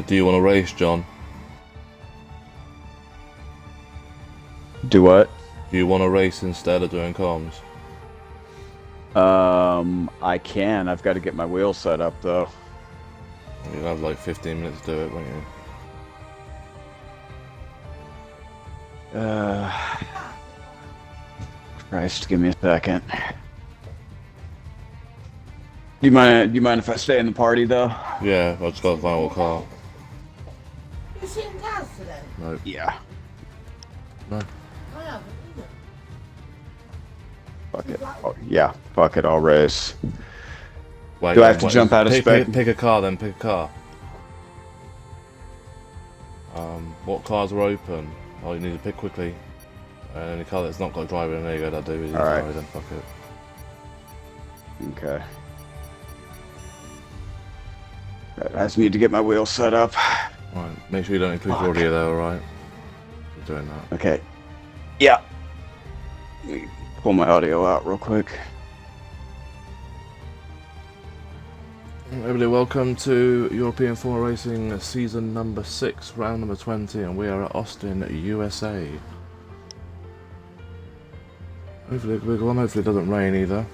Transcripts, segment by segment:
Do you want to race, John? Do what? Do you want to race instead of doing comms? I can. I've got to get my wheel set up though. You'll have like 15 minutes to do it, won't you? Christ, give me a second. Do you mind if I stay in the party though? Yeah, I just got to find what car. You seen cars today? No. Yeah. No. I haven't either. Fuck it. Oh, yeah. Fuck it. I'll race. Wait, Do I have to jump out of spec? Pick a car then, pick a car. What cars are open? Oh, you need to pick quickly. Any car that's not got a driver in there, you go, that'll do. Alright. Then fuck it. Okay. I just need to get my wheel set up. Right, make sure you don't include your audio though, alright? You're doing that. Okay. Yeah. Let me pull my audio out real quick. Everybody, welcome to European Formula Racing season number 6, round number 20, and we are at Austin, USA. Hopefully a big one, hopefully it doesn't rain either.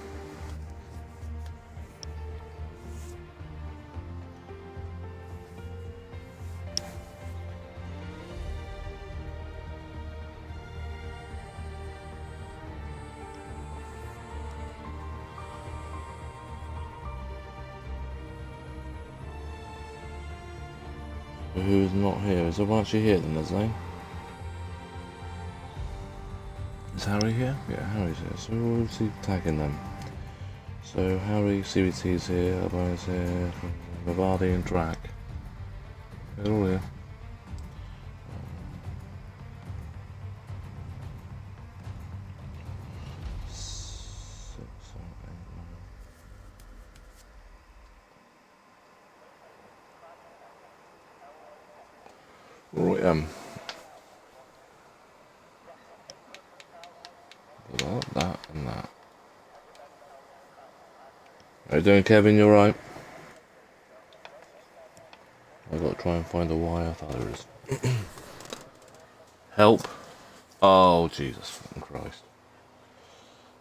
Who's not here? Is everyone actually here then, is they? Is Harry here? Yeah, Harry's here. So we'll see tagging them. So Harry, CVT's here, Albine's here, Vivaldi and Drac. They're all here. Right, that and that. How you doing, Kevin? You alright? I've got to try and find the wire. I thought there is. Help! Oh, Jesus fucking Christ.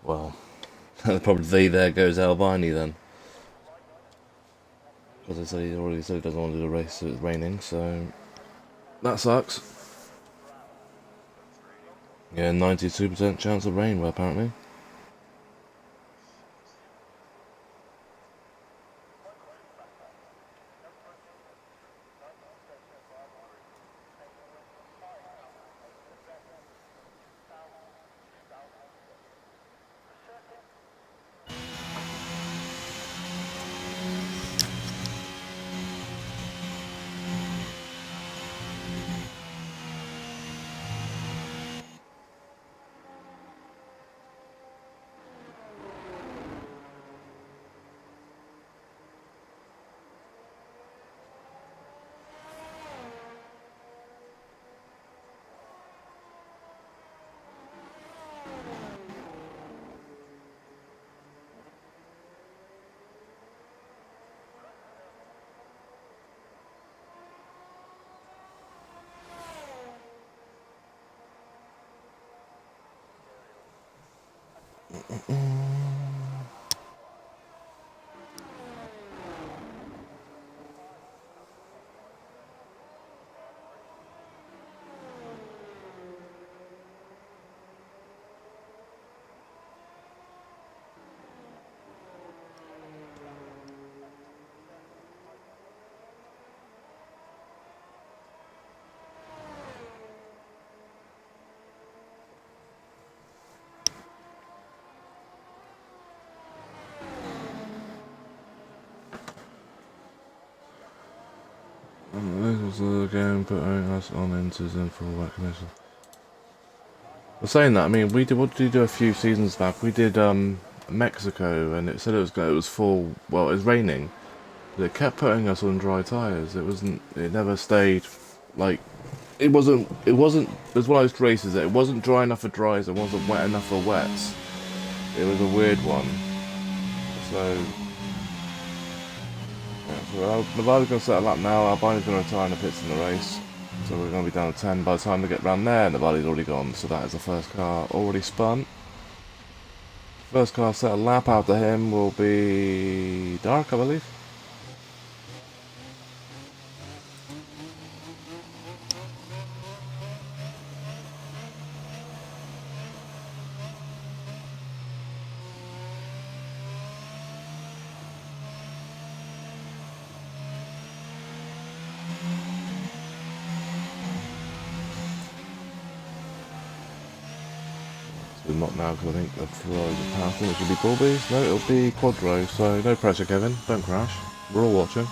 Well, probably there goes Albini then. Because he already said he doesn't want to do the race, so it's raining, so that sucks. Yeah, 92% chance of rain, well, apparently. This was again putting us on into Zen for work commission. Well, saying that, I mean, what did we do a few seasons back? We did Mexico, and it said it was full. Well, it was raining, but it kept putting us on dry tires. It wasn't. It never stayed. Like, it wasn't. It was one of those races that it wasn't dry enough for dries. It wasn't wet enough for wets. It was a weird one. So Yeah, so Nevada's going to set a lap now. Albini's going to retire in the pits in the race. So we're going to be down to 10 by the time we get round there. Nevada's already gone, so that is the first car already spun. First car set a lap after him will be Dark, I believe. Not now because I think the Ferraris are passing. It should be Bulbies. No, it'll be Quadro. So no pressure, Kevin. Don't crash. We're all watching.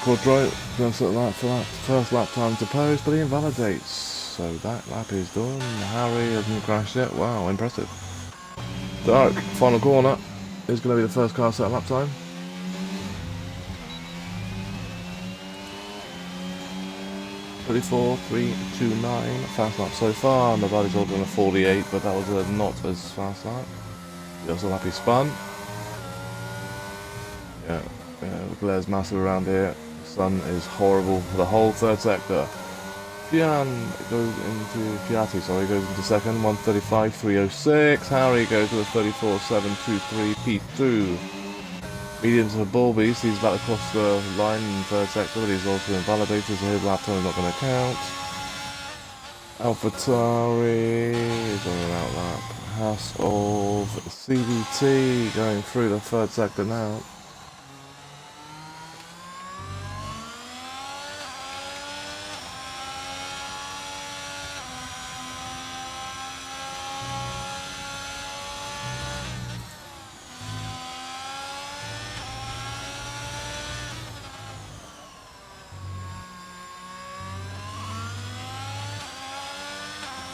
Quadro going to set that for that first lap time to post, but he invalidates. So that lap is done. Harry hasn't crashed yet. Wow, impressive. Dark, final corner is going to be the first car set lap time. .34, 3:29, fast lap so far. Nobody's all done a 48, but that was a not as fast lap. He also happy spun. Yeah, glare's massive around here. The sun is horrible for the whole third sector. Fian goes into Fiati, sorry, goes into second, 135, 306. Harry goes to the 34, 723, P2. Mediums for Bulbies, he's about to cross the line in the third sector, but he's also invalidated, so his lap time is not going to count. AlphaTauri is on an out lap. House of CVT going through the third sector now.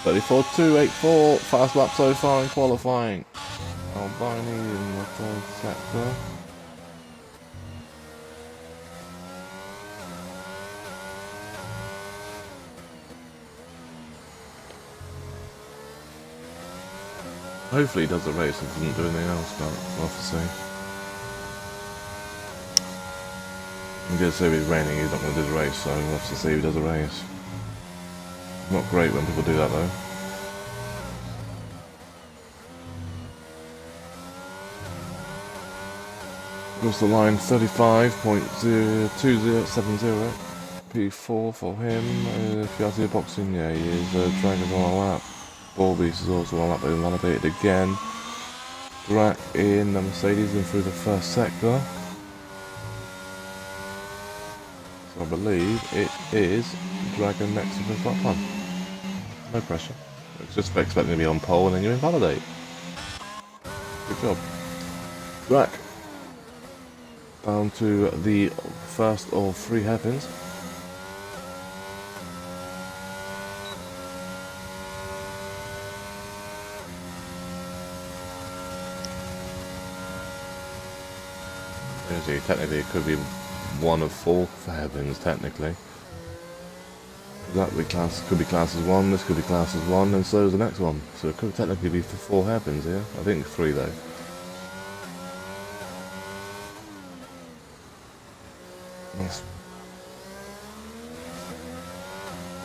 .34.284, fast lap so far in qualifying. Albini in the third sector. Hopefully he does the race and doesn't do anything else, but we'll have to see. I'm going to say if it's raining he's not going to do the race, so we'll have to see if he does the race. Not great when people do that though. Across the line 35.2070. P4 for him. Fiati boxing, yeah, he is. Dragon's on a lap. Bulbies is also on a lap, but invalidated again. Drac in the Mercedes and through the first sector. So I believe it is Dragon next to the first lap time. No pressure. It's just expecting to be on pole and then you invalidate. Good job. Drac. Down to the first of 3 hairpins. Technically it could be 1 of 4 hairpins technically. That could be class as 1, this could be class as 1, and so is the next one. So it could technically be 4 hairpins here. I think 3 though. Nice.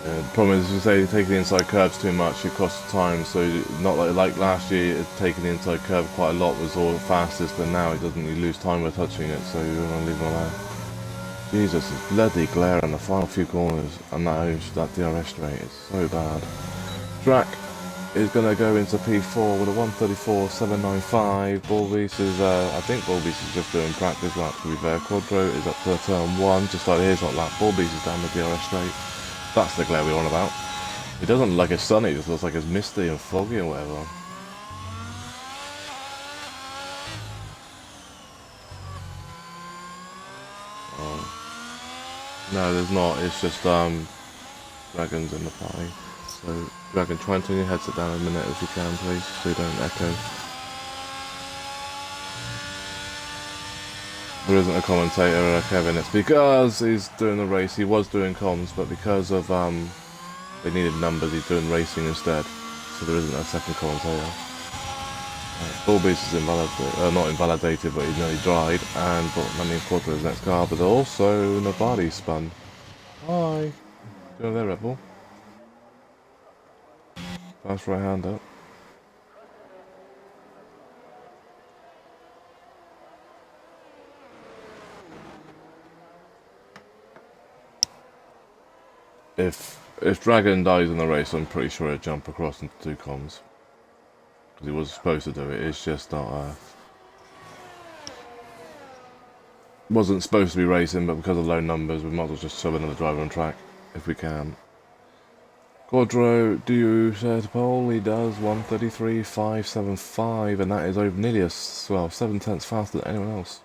The problem is, if you take the inside curves too much, it costs time. So not like last year, taking the inside curve quite a lot was all fastest, but now it doesn't. You lose time by touching it, so you want to leave it alone. Jesus, it's bloody glare in the final few corners, and that DRS straight is so bad. Track is going to go into P4 with a 134.795. Bullbeast is, I think Bullbeast is just doing practice laps to be fair. Quadro is up to turn 1, just like here's not lap. Bullbeast is down the DRS straight. That's the glare we're on about. It doesn't look like it's sunny, it just looks like it's misty and foggy and whatever. No, there's not. It's just dragons in the party. So Dragon, try and turn your headset down a minute if you can, please, so you don't echo. There isn't a commentator, Kevin. It's because he's doing the race. He was doing comms, but because of they needed numbers, he's doing racing instead. So there isn't a second commentator. Bullbeast is not invalidated, but he's nearly dried, and that means Quadro's next car, but also Navadi spun. Hi! Go there, Red Bull. Fast right hand up. If Dragon dies in the race, I'm pretty sure he'll jump across into 2 comms. Because he was supposed to do it, it's just not wasn't supposed to be racing, but because of low numbers, we might as well just shove another driver on track, if we can. Quadro, do you share to pole? He does, 133.575, and that is over nearly 7/10 faster than anyone else.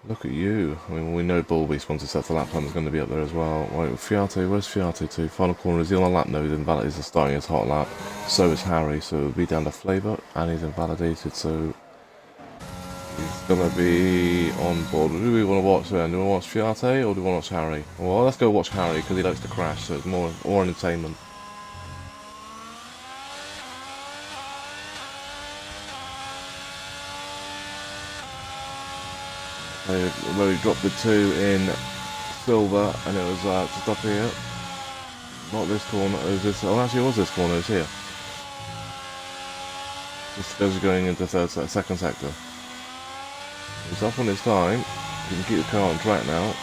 Look at you. I mean, we know Bullbeast once he sets the lap time is going to be up there as well. Right, Fiate, where's Fiate to? Final corner, is he on a lap? No, he's invalidated, he's starting his hot lap. So is Harry, so it'll be down to Flavour, and he's invalidated, so he's going to be on board. Who do we want to watch then? Do we want to watch Fiate, or do we want to watch Harry? Well, let's go watch Harry, because he likes to crash, so it's more entertainment. Where we dropped the 2 in silver, and it was just up here. Not this corner, it was this. Oh, actually, it was this corner. It's here. This goes going into second sector. It's up on its time. You can keep the car on track now.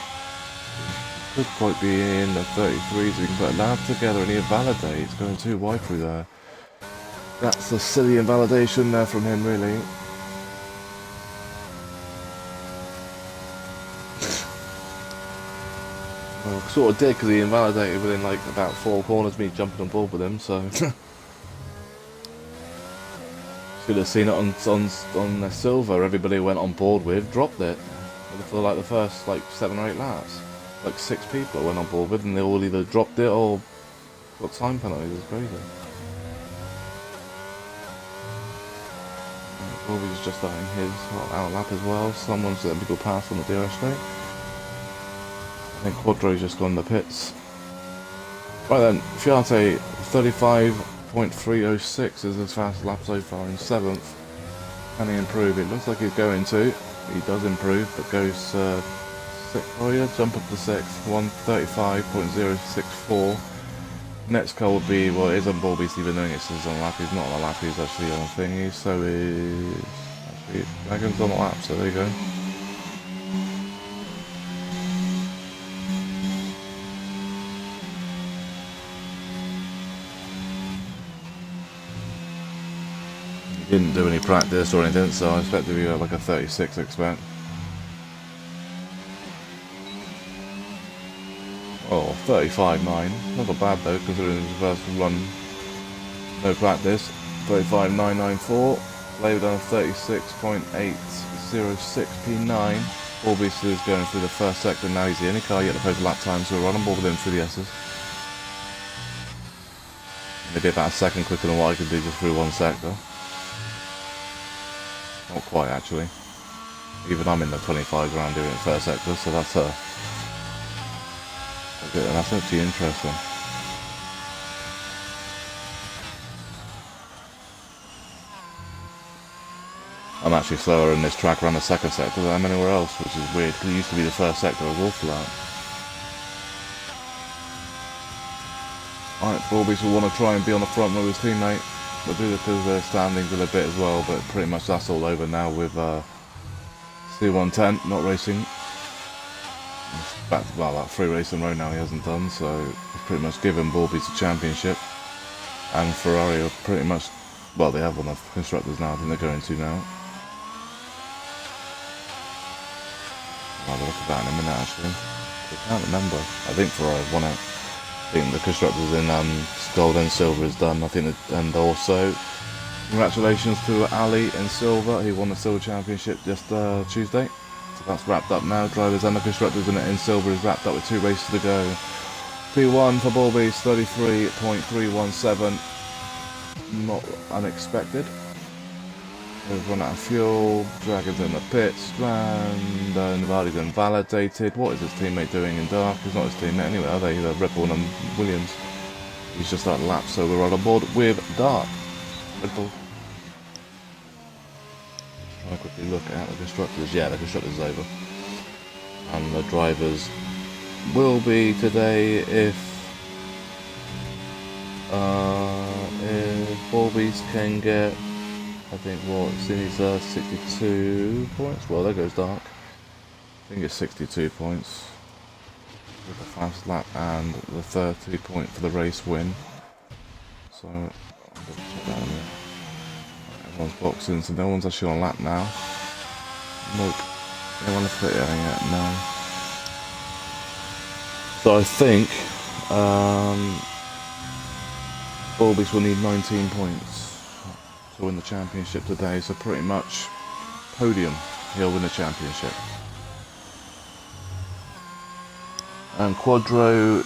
Could quite be in the 33s. We can put a lap together, and he invalidates. Going too wide through there. That's a silly invalidation there from him, really. Well, sort of did, because he invalidated within like about 4 corners, me jumping on board with him, so should have seen it on the silver. Everybody went on board with, dropped it for like the first like 7 or 8 laps. Like 6 people went on board with, and they all either dropped it or got time penalties. It's crazy. Bobby was just starting his out lap as well. Someone's letting people pass on the DRS straight. I think Quadro's just gone in the pits. Right then, Fiate 35.306 is his fastest lap so far in 7th. Can he improve? It looks like he's going to. He does improve, but goes 6th. Oh yeah, jump up to 6th. 135.064. Next car will be, well, it is on Bullbeast even doing it, so he's on a lap. He's not on a lap, he's actually on a thingy. So is actually Dragon's on a lap, so there you go. Didn't do any practice or anything, so I expect to be like a 36, I expect. Oh, 35.9. Not so bad though, considering his first run. No practice. 35.994. Labelled on 36.806 P9. Bullbeast is going through the first sector. Now he's the only car yet to post a lap time, so we're on board with him through the S's. Maybe about a second quicker than what I could do just through one sector. Not quite, actually. Even I'm in the 25s around doing it first sector, so that's Okay, that's actually interesting. I'm actually slower in this track around the second sector than I am anywhere else, which is weird, because it used to be the first sector was all flat. Alright, Bulbies will want to try and be on the front with his teammate. We'll do this because their standings in a bit as well, but pretty much that's all over now with C110 not racing. Back to about 3 races in a row now he hasn't done, so he's pretty much given Bulbies the championship. And Ferrari are pretty much, well, they have one of the constructors now, I think they're going to now. I'll have a look at that in a minute actually. I can't remember. I think Ferrari won it. I think the constructors in gold and silver is done. I think that, and also congratulations to Ali in silver. He won the silver championship just Tuesday. So that's wrapped up now. Drivers and the constructors in silver is wrapped up with 2 races to go. P1 for Bulbies 33.317. Not unexpected. We've run out of fuel. Dragon's in the pits. And Navali's invalidated. What is his teammate doing in dark? He's not his teammate anyway, are they? They're Red Bull and Williams. He's just that lap, so we're on board with dark. Red Bull. Try to quickly look at the constructors. Yeah, the constructors is over. And the drivers will be today if Bulbies can get, I think what, Cindy's 62 points? Well, there goes Dark. I think it's 62 points with the fast lap and the 30 point for the race win. So, I'll check that in there. Everyone's boxing, so no one's actually on lap now. Nope. Anyone left it yet? No. So I think Bulbies will need 19 points to win the championship today, so pretty much podium, he'll win the championship. And Quadro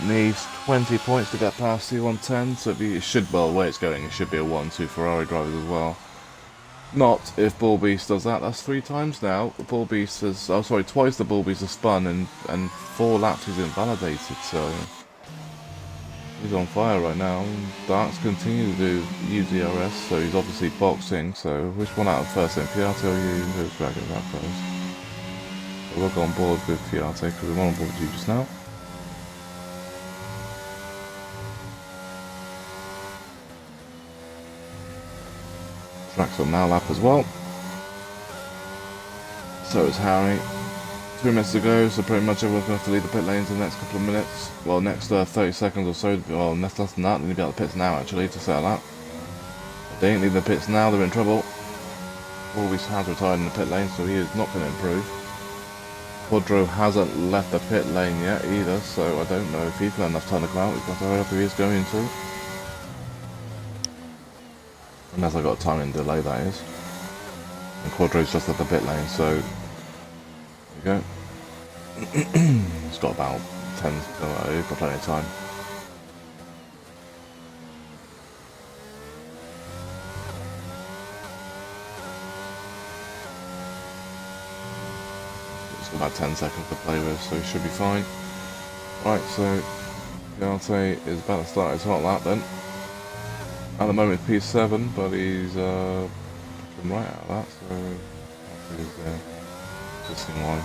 needs 20 points to get past C110, so it should, well, the way it's going, it should be a 1-2 Ferrari drivers as well. Not if Bulbies does that. That's 3 times now. Bulbies has, oh sorry, twice the Bulbies have spun and 4 laps he's invalidated, so he's on fire right now. Darks continue to use the RS, so he's obviously boxing, so which one out of first then? Fiate or you? Who's dragging that first? So we'll go on board with Fiate because we're on board with you just now. Track's on now lap as well. So is Harry. 2 minutes to go, so pretty much everyone's going to have to leave the pit lanes in the next couple of minutes. Well, next 30 seconds or so. Well, less than that. They need to be out the pits now actually to set a lap. If they ain't leaving the pits now, they're in trouble. Bulbies has retired in the pit lane, so he is not going to improve. Quadro hasn't left the pit lane yet either, so I don't know if he's got enough time to come out. We've got to hurry up if he is going to. Unless I got a timing delay, that is. And Quadro's just at the pit lane, so there you go. It's got about 10, he's got plenty of time. It's got about 10 seconds to play with, so he should be fine. Right, so Fiate is about to start his hot lap then. At the moment it's P7, but he's right out of that, so he's existing line.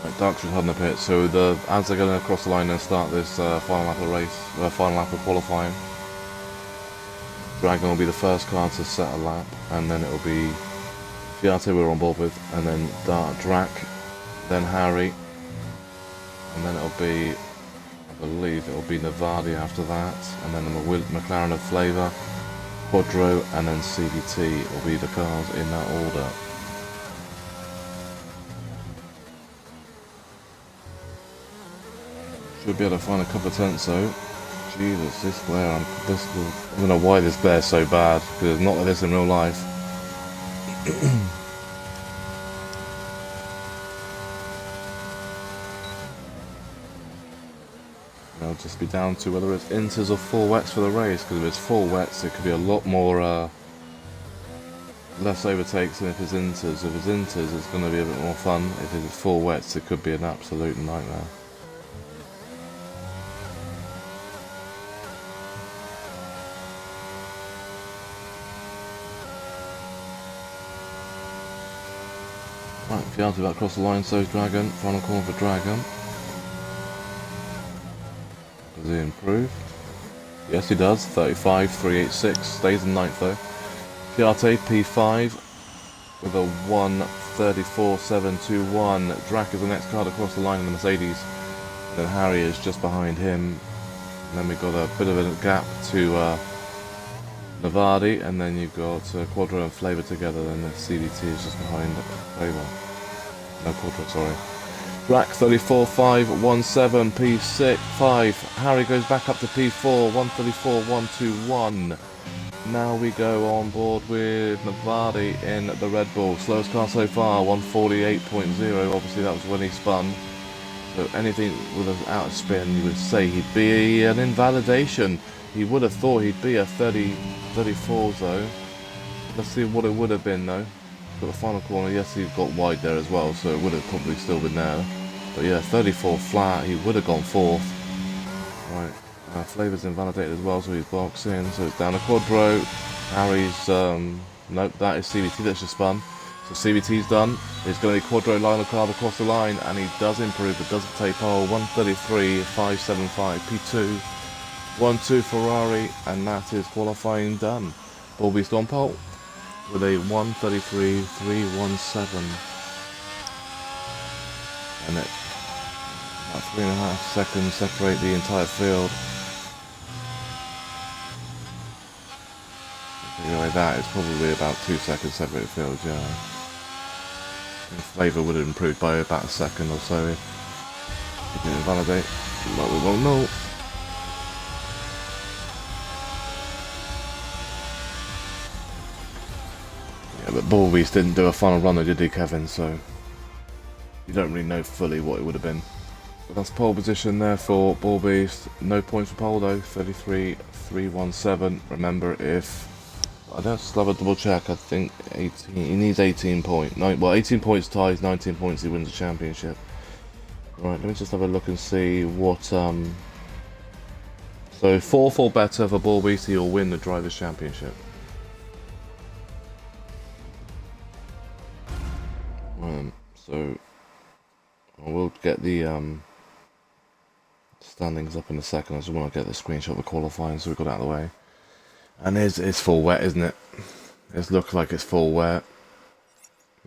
Right, Dark's on the pit, so as they're going to cross the line and start this final lap of race, final lap of qualifying, Dragon will be the first car to set a lap, and then it will be Fiate we're on board with, and then Drac, then Harry, and then it'll be, I believe it'll be Navali after that, and then the McLaren of Flavour, Quadro, and then CVT will be the cars in that order. Should be able to find a couple of tenths though. Jesus, this glare, I don't know why this glare's so bad, because it's not like this in real life. It'll just be down to whether it's inters or full wets for the race, because if it's full wets it could be a lot more less overtakes than if it's inters. If it's inters it's going to be a bit more fun. If it's full wets it could be an absolute nightmare. Right, Fiat about across the line, so is Dragon. Final corner for Dragon. Does he improve? Yes, he does. 35.386. Stays in ninth though. Fiat P5 with a 1:34.721. Drac is the next car across the line in the Mercedes. And then Harry is just behind him. And then we've got a bit of a gap to Navadi, and then you've got Quadro and Flavor together, then the CVT is just behind Flavor. No, Quadro, sorry. Drac 34.517, P6, 5. Harry goes back up to P4, 1:34.121. Now we go on board with Navadi in the Red Bull. Slowest car so far, 1:48.0. Obviously that was when he spun. So anything with an out of spin, you would say he'd be an invalidation. He would have thought he'd be a 34 though. Let's see what it would have been though. Got the final corner, yes he got wide there as well, so it would have probably still been there. But yeah, 34 flat, he would have gone fourth. Right, Flavor's invalidated as well, so he's boxing, so it's down to Quadro. Harry's, nope, that is CVT that's just spun. So CVT's done. It's going to be Quadro line of car across the line, and he does improve, but doesn't take pole. 1:33.575, P2. 1-2 Ferrari, and that is qualifying done. Bulby's on pole with a 1:33.317, and it about 3.5 seconds separate the entire field. Anyway, that is probably about 2 seconds separate the field, yeah. And Flavor would have improved by about a second or so if he didn't validate, but we won't know. But Bullbeast didn't do a final run, did he, Kevin? So you don't really know fully what it would have been. But that's pole position there for Bullbeast. No points for pole though. 33.317. Remember, if I don't still have a double check. I think 18. He needs 18 points. Well, 18 points ties. 19 points. He wins the championship. Right. Let me just have a look and see what. So 4th or better for Bullbeast, he'll win the drivers' championship. So I will get the standings up in a second. I just want to get the screenshot of the qualifying so we've got it out of the way. And it's full wet, isn't it? It looks like it's full wet.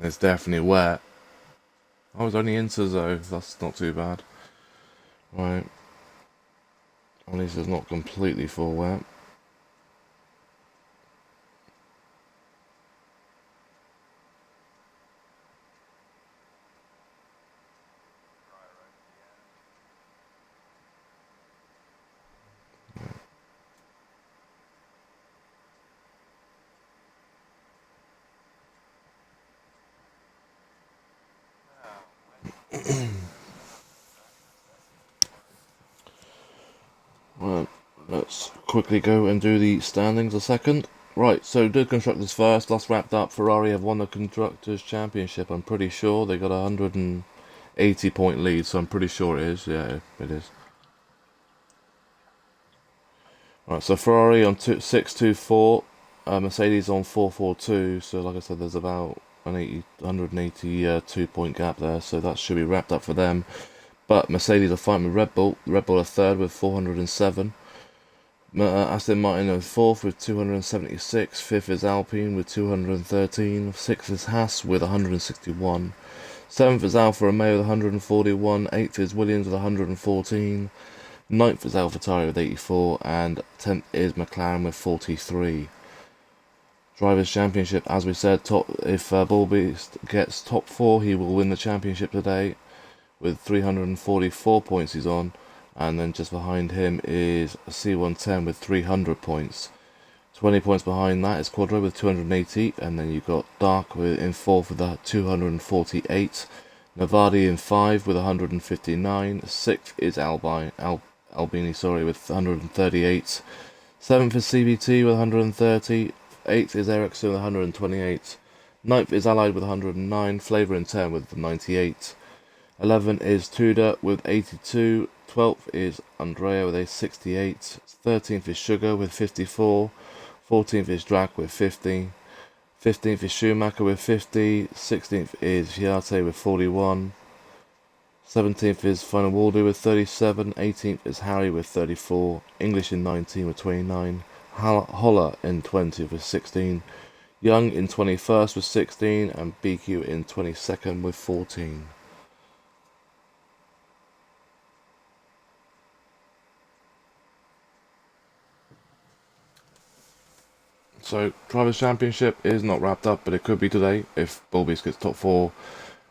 It's definitely wet. I was only inters though, that's not too bad. Right. At least it's not completely full wet. Right, let's quickly go and do the standings a second. Right, so do constructors first. That's wrapped up. Ferrari have won the constructors championship. I'm pretty sure they got a 180-point lead, so I'm pretty sure it is. Yeah, it is. Right, so Ferrari on 624, Mercedes on 442. So like I said, there's about an 182-point gap there. So that should be wrapped up for them. But Mercedes are fighting with Red Bull. Red Bull are third with 407. Aston Martin are fourth with 276. Fifth is Alpine with 213. Sixth is Haas with 161. Seventh is Alfa Romeo with 141. Eighth is Williams with 114. Ninth is AlphaTauri with 84. And 10th is McLaren with 43. Drivers' Championship, as we said, if Bullbeast gets top 4, he will win the championship today. With 344 points he's on, and then just behind him is C110 with 300 points. 20 points behind that is Quadro with 280, and then you've got Dark in 4th with 248, Navadi in 5 with 159, 6th is Albini, sorry, with 138. 7th is CVT with 130. 8th is Ericsson with 128. 9th is Allied with 109. Flavor in 10 with 98. 11 is Tudor with 82. 12th is Andrea with a 68. 13th is Sugar with 54. 14th is Drac with 50. 15th is Schumacher with 50. 16th is Fiate with 41. 17th is Final Waldo with 37. 18th is Harry with 34. English in 19 with 29. Holler in 20th with 16. Young in 21st with 16. And BQ in 22nd with 14. So, Drivers' Championship is not wrapped up, but it could be today if Bullbeast gets top 4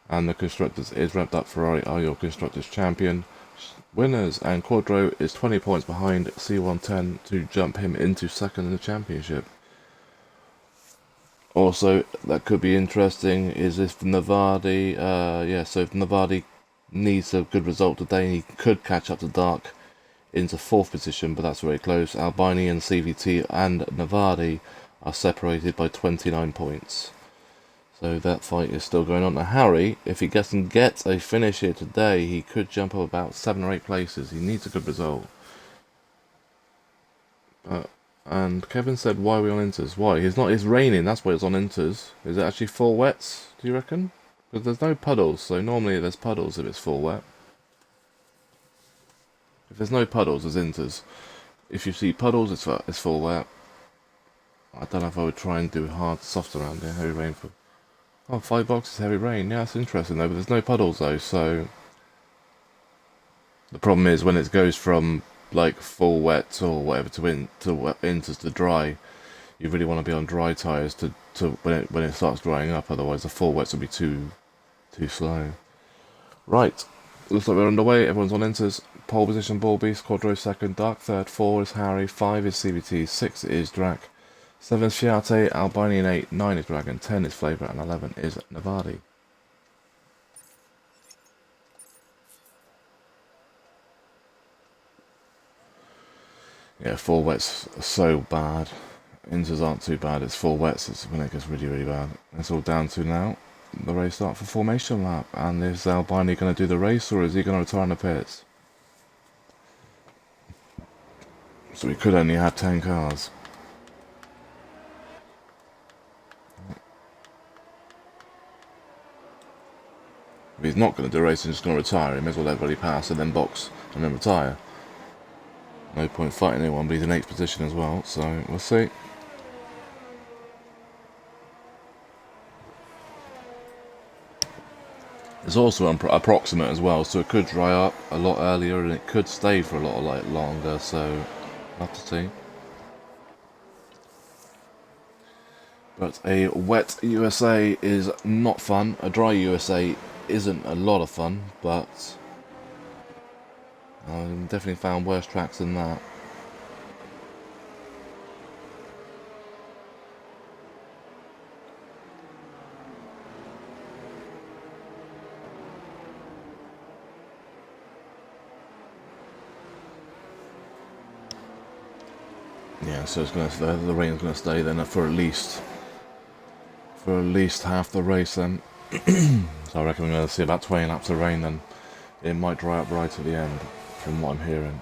and the Constructors is wrapped up. Ferrari are your Constructors champion. Winners, and Quadro is 20 points behind C110 to jump him into second in the championship. Also, that could be interesting is if Navardi, so if Navardi needs a good result today, he could catch up to Dark into 4th position, but that's very close. Albini and CVT and Navardi are separated by 29 points. So that fight is still going on. Now Harry, if he doesn't get a finish here today, he could jump up about 7 or 8 places. He needs a good result. And Kevin said, why are we on Inters? Why? It's raining, that's why it's on Inters. Is it actually full wets, do you reckon? Because there's no puddles, so normally there's puddles if it's full wet. If there's no puddles, there's Inters. If you see puddles, it's full wet. I don't know if I would try and do hard, soft around here, heavy rain for... Oh, 5 boxes, heavy rain. Yeah, that's interesting though, but there's no puddles though, so... The problem is when it goes from, like, full wet or whatever to Inters to dry, you really want to be on dry tyres to when it starts drying up, otherwise the full wets will be too slow. Right, looks like we're underway, everyone's on Inters. Pole position, Bullbeast, Quadro second, Dark third, 4 is Harry, 5 is CVT, 6 is Drac, 7 is Fiate, Albini and 8, 9 is Dragon, 10 is Flavor, and 11 is Navardi. Yeah, full wets are so bad. Inters aren't too bad, it's full wets, it's when it gets really, really bad. It's all down to now the race start for formation lap, and is Albini going to do the race, or is he going to retire in the pits? So we could only have 10 cars. If he's not going to do a race and just going to retire, he may as well let everybody pass and then box and then retire. No point fighting anyone, but he's in 8th position as well, so we'll see. It's also approximate as well, so it could dry up a lot earlier and it could stay for a lot longer, so we'll have to see. But a wet USA is not fun. A dry USA isn't a lot of fun, but I've definitely found worse tracks than that. Yeah, so it's gonna stay, the rain's gonna stay then for at least half the race then. So I reckon we're gonna see about 20 laps of rain then. It might dry up right at the end, from what I'm hearing.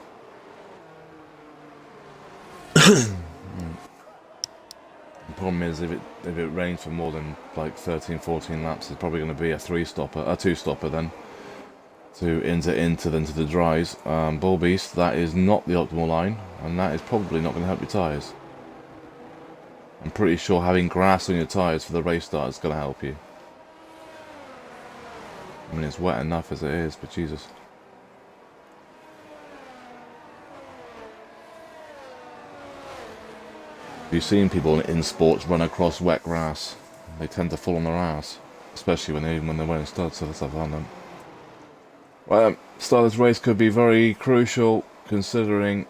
The problem is if it rains for more than like 13-14 laps, it's probably going to be a two-stopper then to into the dries. Bullbeast, that is not the optimal line, and that is probably not going to help your tyres. I'm pretty sure having grass on your tyres for the race start is going to help you. I mean, it's wet enough as it is, but Jesus. You've seen people in sports run across wet grass. They tend to fall on their ass, especially when they're wearing studs, so let's have fun then. Well, start of this race could be very crucial, considering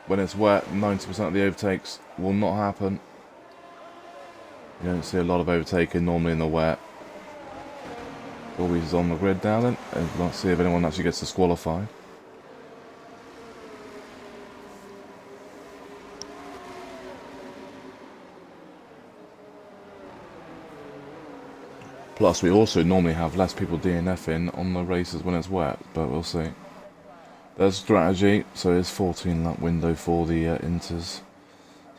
when it's wet, 90% of the overtakes will not happen. You don't see a lot of overtaking normally in the wet. Always on the grid now then, and let's see if anyone actually gets disqualified. Plus, we also normally have less people DNFing on the races when it's wet, but we'll see. There's strategy, so it's 14 lap window for the Inters.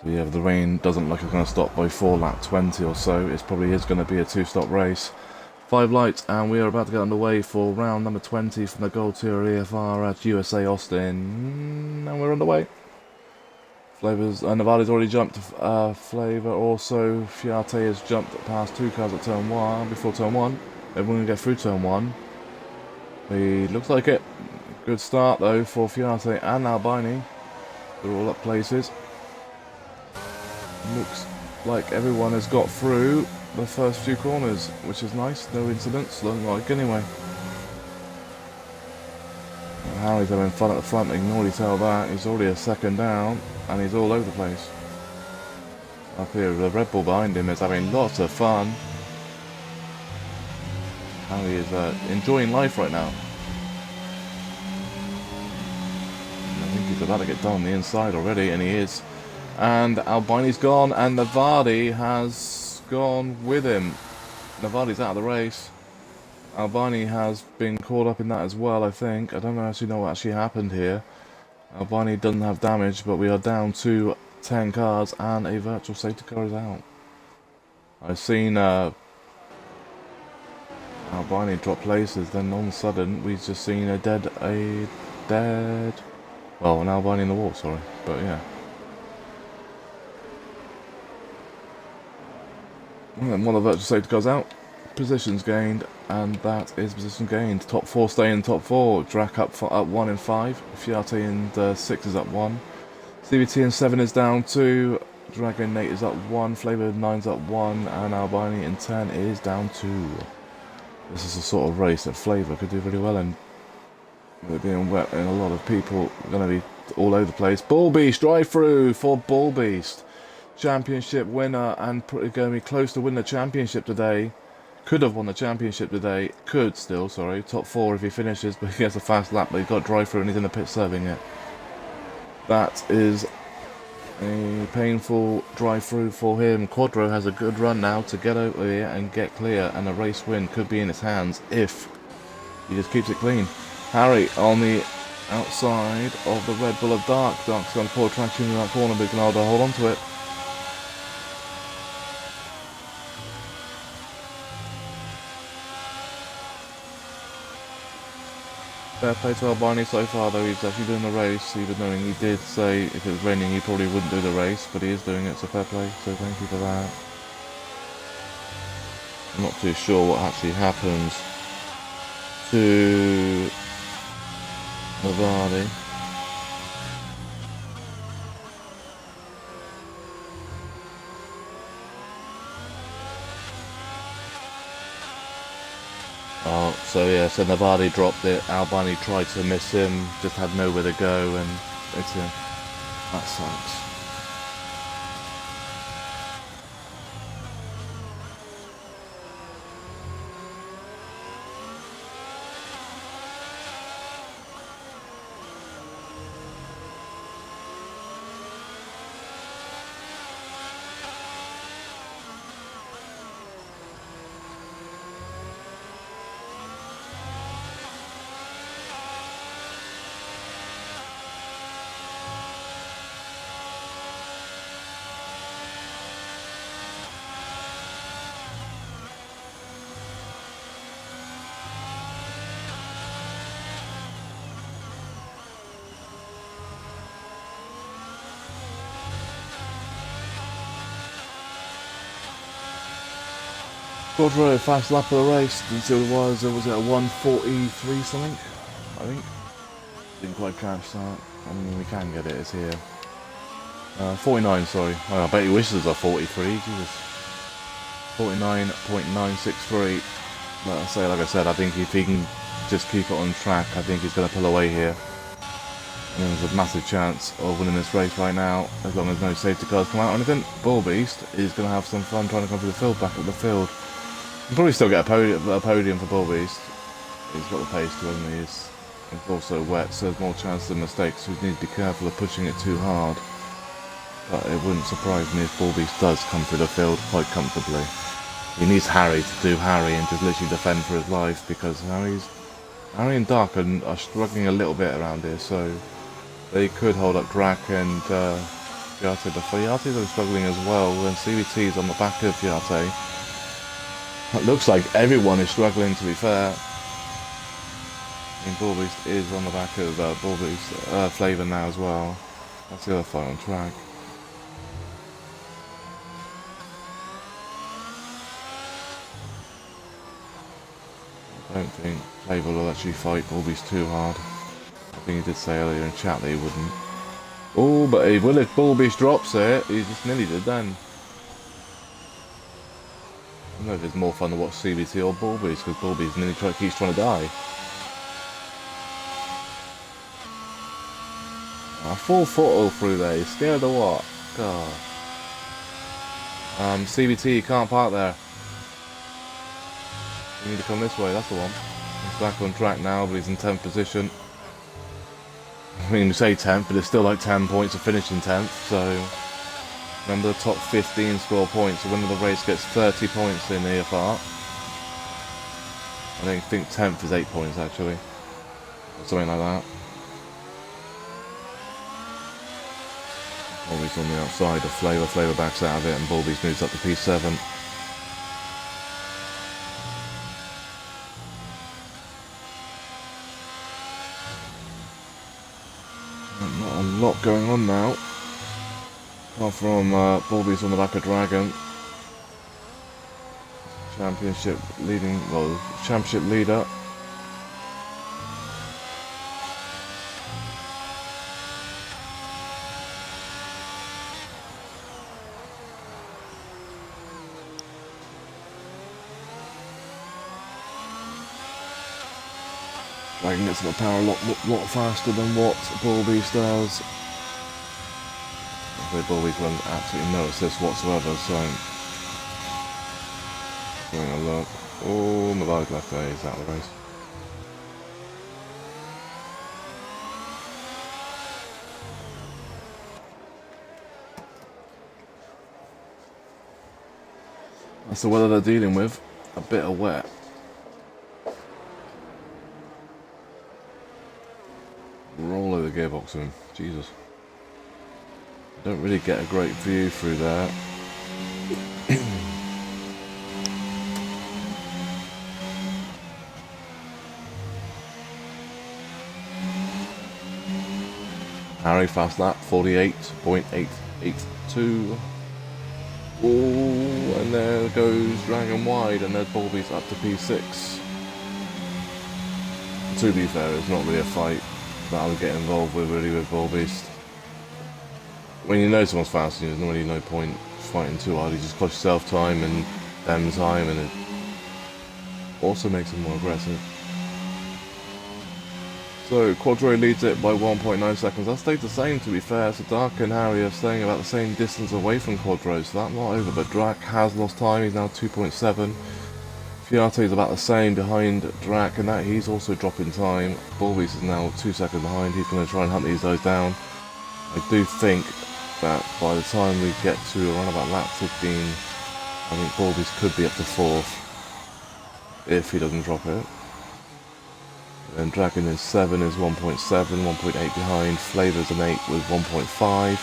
So yeah, if the rain doesn't look like it's going to stop by 4 lap 20 or so, it probably is going to be a 2-stop race. 5 lights, and we are about to get underway for round number 20 from the Gold Tour EFR at USA Austin, and we're underway. Flavors, Nevada's already jumped. Flavor also. Fiat has jumped past 2 cars at turn 1 before turn 1. Everyone can get through turn 1. It looks like it. Good start though for Fiat and Albini. They're all up places. Looks like everyone has got through the first few corners, which is nice. No incidents, look like anyway. Harry's having fun at the front, you can already tell that. He's already a second down, and he's all over the place. Up here, the Red Bull behind him is having lots of fun. Harry is enjoying life right now. I think he's about to get done on the inside already, and he is. And Albini's gone, and Navadi has gone with him. Navadi's out of the race. Albini has been caught up in that as well, I think. I don't actually know what actually happened here. Albini doesn't have damage, but we are down to 10 cars, and a virtual safety car is out. I've seen Albini drop places, then all of a sudden we've just seen a dead, well, an Albini in the wall, sorry, but yeah. And one of the virtual safety cars out. Positions gained, and that is position gained. Top 4 stay in top 4. Drac up 1 and 5. Fiat and 6 is up 1. CVT and 7 is down 2. Dragon 8 is up 1. Flavor 9 is up 1. And Albini in 10 is down 2. This is the sort of race that Flavor could do really well in. With it being wet and a lot of people are going to be all over the place. Bull Beast drive through for Bull Beast. Championship winner, and going to be close to winning the championship today. Could have won the championship today. Could still, sorry. Top 4 if he finishes, but he gets a fast lap, but he's got drive through and he's in the pit serving it. That is a painful drive through for him. Quadro has a good run now to get over here and get clear, and a race win could be in his hands if he just keeps it clean. Harry on the outside of the Red Bull of Dark. Dark's going to pull traction in that corner, but Ronaldo hold on to it. Fair play to Albini so far, though. He's actually doing the race, even knowing he did say if it was raining he probably wouldn't do the race, but he is doing it, so fair play, so thank you for that. I'm not too sure what actually happens to Navadi. Oh, so yeah, so Navadi dropped it, Albini tried to miss him, just had nowhere to go, and it's him. That sucks. Quadro, fast lap of the race until it was at 1:43 something, I think. Didn't quite catch that. I mean, we can get it, it's here. 49, sorry. Oh, I bet he wishes it was a 43, Jesus. 49.963. Like I said, I think if he can just keep it on track, I think he's going to pull away here. And there's a massive chance of winning this race right now, as long as no safety cars come out or anything. Bull Beast is going to have some fun trying to come through the field, back up the field. He'll probably still get a podium for Bull Beast. He's got the pace to him, it's also wet, so there's more chance of mistakes, so we need to be careful of pushing it too hard. But it wouldn't surprise me if Bull Beast does come through the field quite comfortably. He needs Harry to do Harry and just literally defend for his life, because Harry and Dark are struggling a little bit around here, so they could hold up Drac and Fiate, but Fiate's are struggling as well, and CVT's on the back of Fiate. It looks like everyone is struggling, to be fair. I mean, Bullbeast is on the back of Bullbeast, Flavor now as well. That's the other fight on track. I don't think Flavor will actually fight Bullbeast too hard. I think he did say earlier in chat that he wouldn't. Oh, but he will if Bullbeast drops it. He just nearly did then. I don't know if it's more fun to watch CVT or Bullbeast, because Bullbeast nearly keeps trying to die. Full foot through there. He's scared of what? God. CVT, you can't park there. You need to come this way, that's the one. He's back on track now, but he's in 10th position. I mean, we say 10th, but it's still like 10 points to finish in 10th, so... Remember, the top 15 score points. The winner of the race gets 30 points in EFR. I think 10th is 8 points, actually. Or something like that. Bullbeast on the outside of Flavor. Flavor backs out of it, and Bullbeast moves up to P7. Not a lot going on now. Apart from Bullbeast on the back of Dragon. Championship leader. Dragon gets to the power a lot faster than what Bullbeast does. Bullbeast will absolutely no assist whatsoever, so having a look. Oh, Malak left there, he's out of the race. That's the weather they're dealing with. A bit of wet. Roll over the gearbox of him. Jesus. Don't really get a great view through there. Harry fast lap 48.882. Oh, and there goes Dragon wide, and there's Bullbeast up to P6. To be fair, it's not really a fight that I would get involved with really with Bullbeast. When you know someone's fast, there's not really no point fighting too hard. You just cost yourself time and them time, and it also makes them more aggressive. So Quadro leads it by 1.9 seconds. That stayed the same, to be fair. So Dark and Harry are staying about the same distance away from Quadro, so that's not over. But Drac has lost time. He's now 2.7. Fiate is about the same behind Drac, and that he's also dropping time. Bullbeast is now 2 seconds behind. He's going to try and hunt these guys down. I do think that by the time we get to around about lap 15, I think Bullbeast could be up to 4th if he doesn't drop it. And Dragon is 7, is 1.7, 1.8 behind. Flavor's an 8 with 1.5.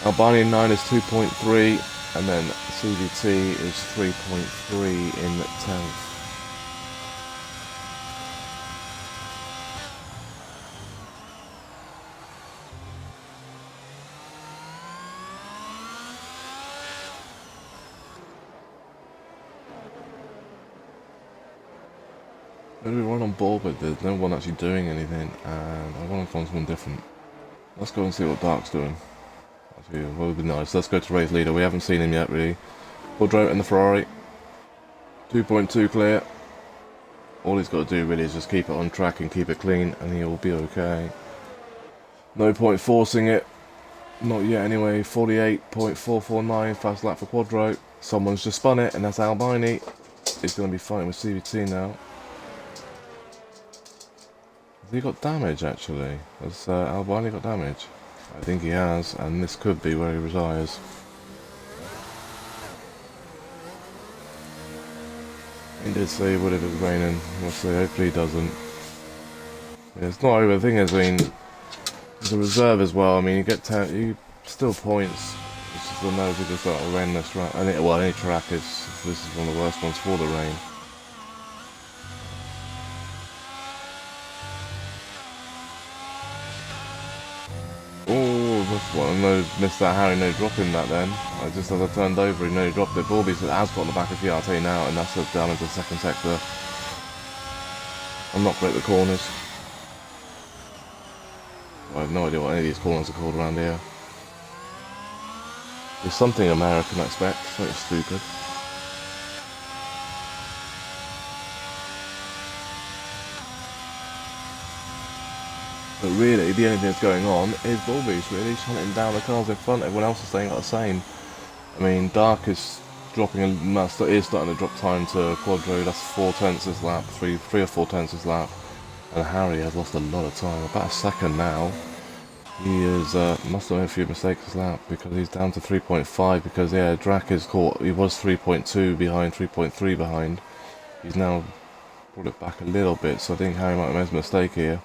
Albania 9 is 2.3, and then CVT is 3.3 in 10th. Everyone on board, but there's no one actually doing anything, and I want to find someone different. Let's go and see what Dark's doing. Actually, what would be nice. Let's go to race leader. We haven't seen him yet, really. Quadro in the Ferrari. 2.2 clear. All he's got to do really is just keep it on track and keep it clean, and he'll be okay. No point forcing it. Not yet anyway. 48.449 fast lap for Quadro. Someone's just spun it, and that's Albini. He's going to be fighting with CVT now. Has he got damage, actually? Has Albini got damage? I think he has, and this could be where he retires. He did say he would if it was raining. We'll see. Hopefully he doesn't. Yeah, it's not over. The thing is, I mean, it's a reserve as well. I mean, you get you still points. It's just the nose of just like a rainless track. I think, well, any track is. This is one of the worst ones for the rain. Oh, that's one. No, missed that Harry no dropping that then. I just as I turned over, he no dropped it. Bulbies has got on the back of Fiate now, and that's down into the second sector. I'm not great at the corners. I have no idea what any of these corners are called around here. There's something American, I expect. Something stupid. But really, the only thing that's going on is Bulbies, really. He's hunting down the cars in front. Everyone else is staying about the same. I mean, Dark is dropping is starting to drop time to Quadro. That's 4 tenths this lap, 3 or 4 tenths this lap. And Harry has lost a lot of time, about a second now. He is must have made a few mistakes this lap because he's down to 3.5 because yeah, Drac is caught. He was 3.2 behind, 3.3 behind. He's now brought it back a little bit, so I think Harry might have made a mistake here.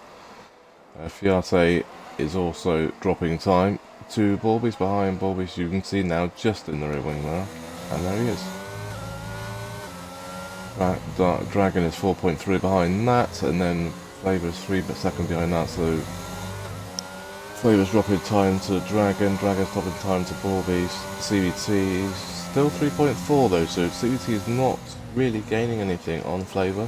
Fiate is also dropping time to Bulbies behind. Bulbies you can see now just in the rear wing there, and there he is. Dragon is 4.3 behind that, and then Flavor is 3 seconds behind that, so Flavor's dropping time to Dragon's dropping time to Bulbies. CVT is still 3.4 though, so CVT is not really gaining anything on Flavor.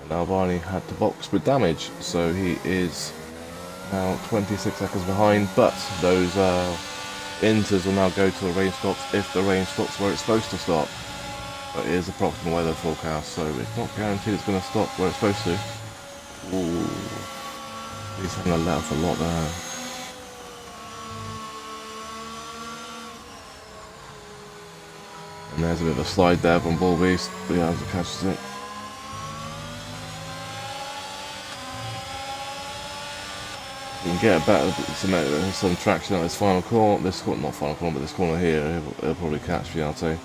And Albani had to box with damage, so he is now 26 seconds behind, but those inters will now go to the rain stops if the rain stops where it's supposed to stop. But it is approximate weather forecast, so it's not guaranteed it's going to stop where it's supposed to. Ooh, he's having to let off a lot there. And there's a bit of a slide there from Bulbies, but yeah, he catches it. You can get better some traction on this final corner. This corner, not final corner, but this corner here, he'll probably catch Fiate.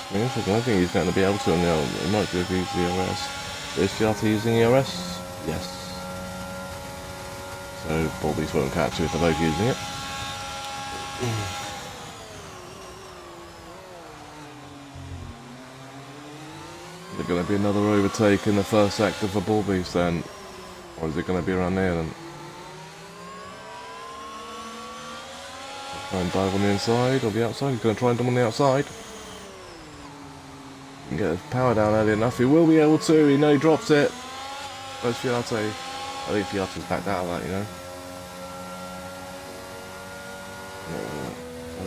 I don't think he's going to be able to. He might do if he uses ERS. Is Fiate using ERS? Yes. So Bulbies won't catch it if they're both using it. Is it going to be another overtake in the first sector for Bulbies then? Or is it going to be around there then? Try and dive on the inside or the outside. He's going to try and dive on the outside. Can get his power down early enough. He will be able to. He knows he drops it. Where's Fiate? I think Fiate's backed out of that, you know.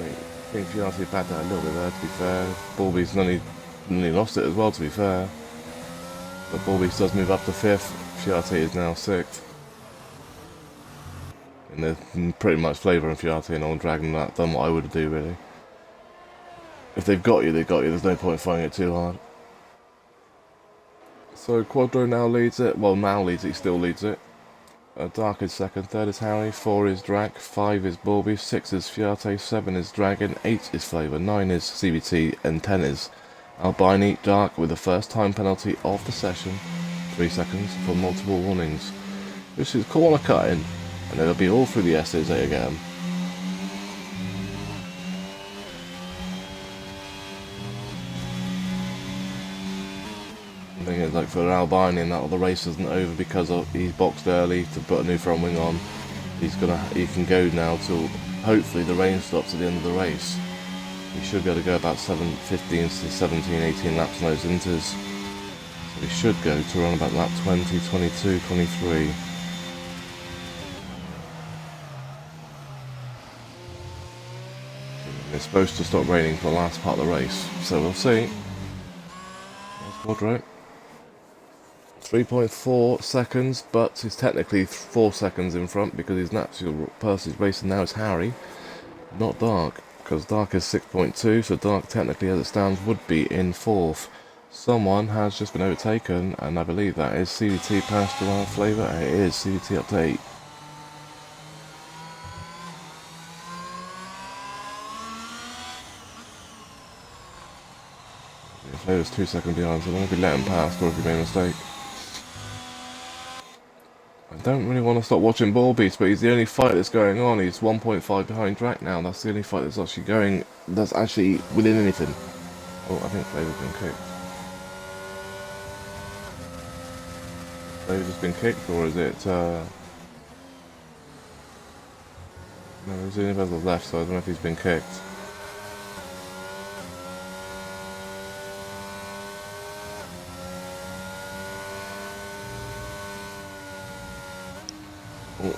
I think Fiate backed out a little bit there, to be fair. Bulbies nearly lost it as well, to be fair. But Bulbies does move up to 5th. Fiate is now 6th. And they're pretty much Flavor and Fiate and Old Dragon that done what I would do, really. If they've got you, they've got you. There's no point fighting it too hard. So Quadro now leads it. Well, now leads it. He still leads it. Dark is 2nd. 3rd is Harry. 4 is Drac. 5 is Bulbies. 6 is Fiate. 7 is Dragon. 8 is Flavor. 9 is CVT. And 10 is Albini. Dark with the first time penalty of the session. 3 seconds for multiple warnings. This is corner cutting. And it'll be all through the S's again. The thing is, like for Albini, that the race isn't over because he's boxed early to put a new front wing on. He can go now till hopefully the rain stops at the end of the race. He should be able to go about 15 to 17, 18 laps on those inters. So he should go to around about lap 20, 22, 23. It's supposed to stop raining for the last part of the race, so we'll see. There's Quadro. 3.4 seconds, but he's technically 4 seconds in front because his natural person who's racing now is Harry, not Dark, because Dark is 6.2, so Dark technically as it stands would be in 4th. Someone has just been overtaken, and I believe that is CVT passed around Flavor, and it is CVT up to 8. Flavor's 2 seconds behind, so I don't know if he let him past or if he made a mistake. I don't really want to stop watching Ball Beast, but he's the only fight that's going on. He's 1.5 behind Drac now. That's the only fight that's actually going, that's actually within anything. Oh, I think Flavor's been kicked. Flavor's just been kicked, or is it, no, there's only on the left, so I don't know if he's been kicked. Oh.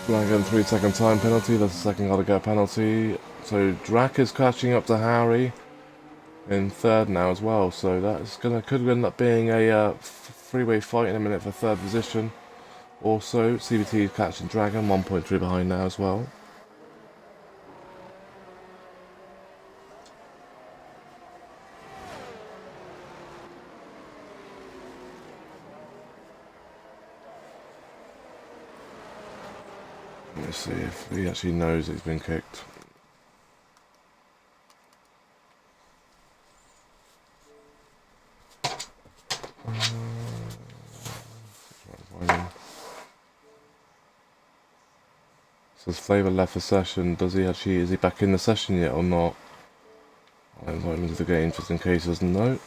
Dragon 3 second time penalty, that's the second gotta get penalty. So Drac is catching up to Harry in third now as well, so that's could end up being a three-way fight in a minute for third position. Also, CBT is catching Dragon, 1.3 behind now as well. Let's see if he actually knows he's been kicked. Says Flavor left the session. Does he actually? Is he back in the session yet or not? I'll invite him into the game just in case he doesn't know.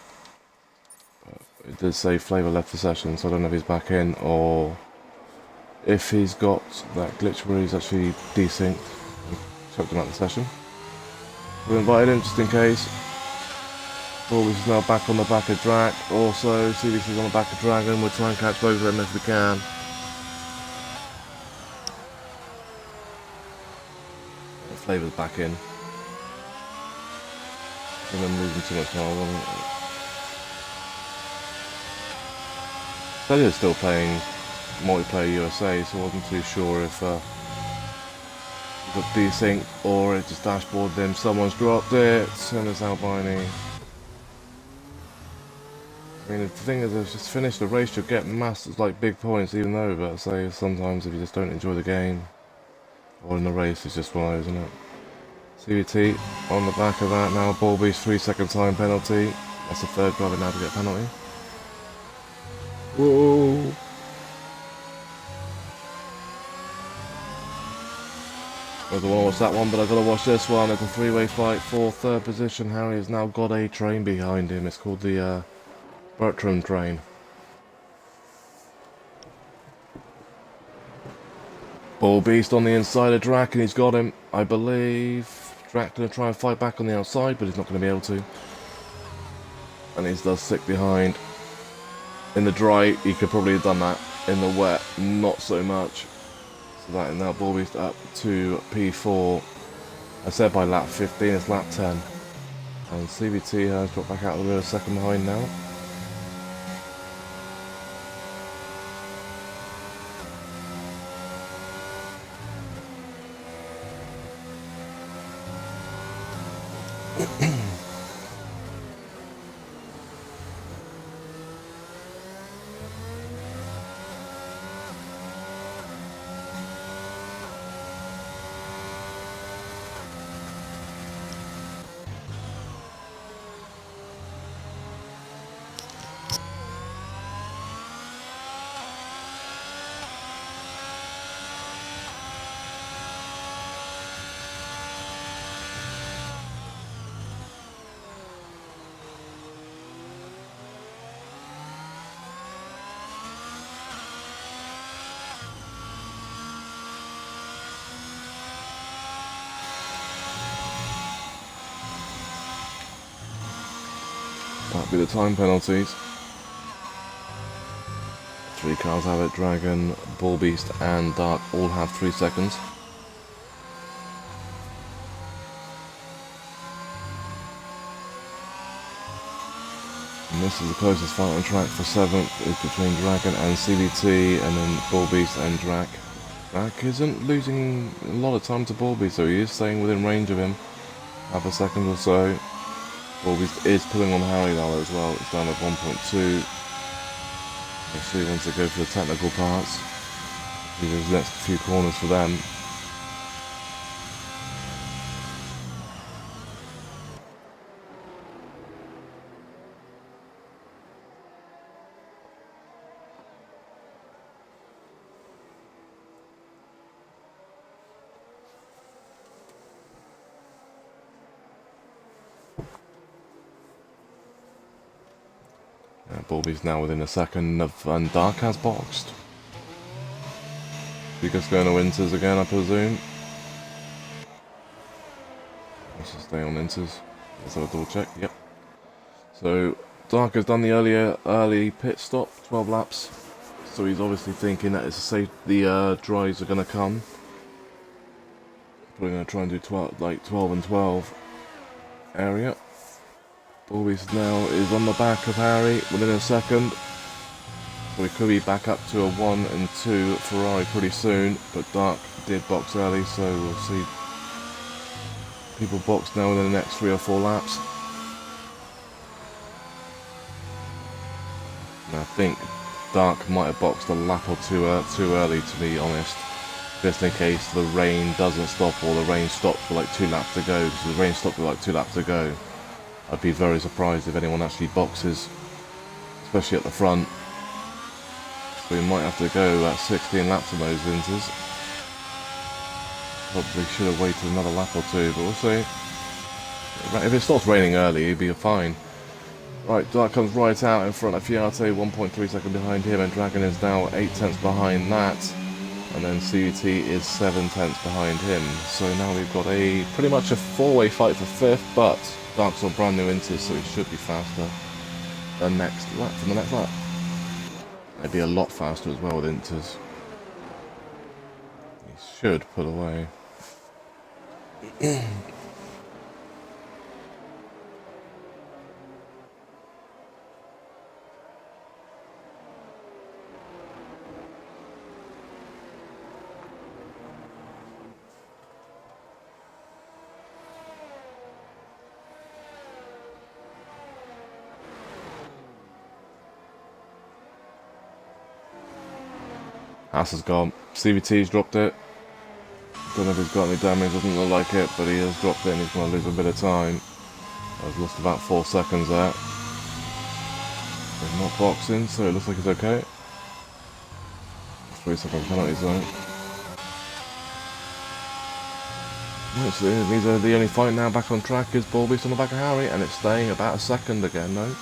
It did say Flavor left the session, so I don't know if he's back in or if he's got that glitch where he's actually desynced and chucked him out of the session. We'll invite him just in case. Ballbeast is now back on the back of Drac. Also, CBC is on the back of Dragon. We'll try and catch both of them if we can. Flavor's back in. And I'm losing too much more. Cellular's still playing multiplayer USA, so I wasn't too sure if he got desynced or it just dashboarded him. Someone's dropped it. Send us Albini. I mean, the thing is, if just finish the race, you'll get massive, like, big points even though, but I say sometimes if you just don't enjoy the game or in the race, it's just one of those, isn't it? CBT on the back of that now. Ballbeast 3 second time penalty. That's the third driver now to get a penalty. Whoa! I don't want to watch that one, but I've got to watch this one. It's a three-way fight for third position. Harry has now got a train behind him. It's called the Bertram train. Ballbeast on the inside of Drac, and he's got him, I believe. Drac going to try and fight back on the outside, but he's not going to be able to. And he's does stick behind. In the dry, he could probably have done that. In the wet, not so much. So that is now Ballbeast up to P4. I said by lap 15, it's lap 10. And CBT has dropped back out of the rear, second behind now. That'll be the time penalties. 3 cars have it. Dragon, Ballbeast and Dark all have 3 seconds. And this is the closest fight on track for 7th. Is between Dragon and CBT, and then Ballbeast and Drac. Drac isn't losing a lot of time to Ballbeast, so he is staying within range of him. half a second or so. Bulby is pulling on Harry now as well. It's down at 1.2. We'll see once they go for the technical parts. These are the next few corners for them. Bulby's now within a second of, and Dark has boxed. Because going to Winters again, I presume. Let's just stay on Winters. Let's have a double check. Yep. So Dark has done the early pit stop, 12 laps. So he's obviously thinking that it's safe. The dries are going to come. Probably going to try and do 12 and 12 area. Bulby's now is on the back of Harry within a second. So we could be back up to a 1 and 2 Ferrari pretty soon. But Dark did box early, so we'll see people box now within the next 3 or 4 laps. And I think Dark might have boxed a lap or two too early, to be honest. Just in case the rain doesn't stop or the rain stops for like 2 laps to go. Because the rain stopped with like 2 laps to go. I'd be very surprised if anyone actually boxes, especially at the front. So we might have to go at 16 laps on those Winters. Probably should have waited another lap or 2, but we'll see. If it starts raining early, he'd be fine. Right, Dark comes right out in front of Fiat, 1.3 seconds behind him, and Dragon is now 8 tenths behind that. And then CVT is 7 tenths behind him. So now we've got a pretty much a 4-way fight for 5th, but Dark's on brand new Winters, so he should be faster than next lap, from the next lap. Maybe a lot faster as well with Winters. He should pull away. Haas has gone. CVT's dropped it. Don't know if he's got any damage, doesn't look like it, but he has dropped it and he's going to lose a bit of time. I've lost about 4 seconds there. He's not boxing, so it looks like he's okay. 3 second penalty zone. These are the only fight now back on track is Bulby's on the back of Harry, and it's staying about a second again though.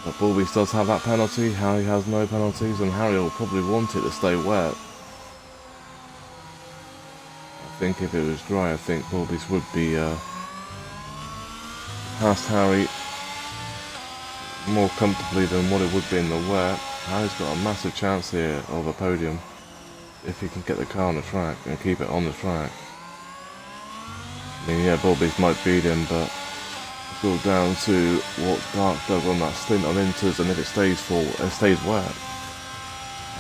But Bulby does have that penalty, Harry has no penalties, and Harry will probably want it to stay wet. I think if it was dry, I think Bulby's would be past Harry more comfortably than what it would be in the wet. Harry's got a massive chance here of a podium if he can get the car on the track and keep it on the track. I mean, yeah, Bulby's might beat him, but it's all down to what Dark does on that stint on Inters, and if it stays full, it stays wet.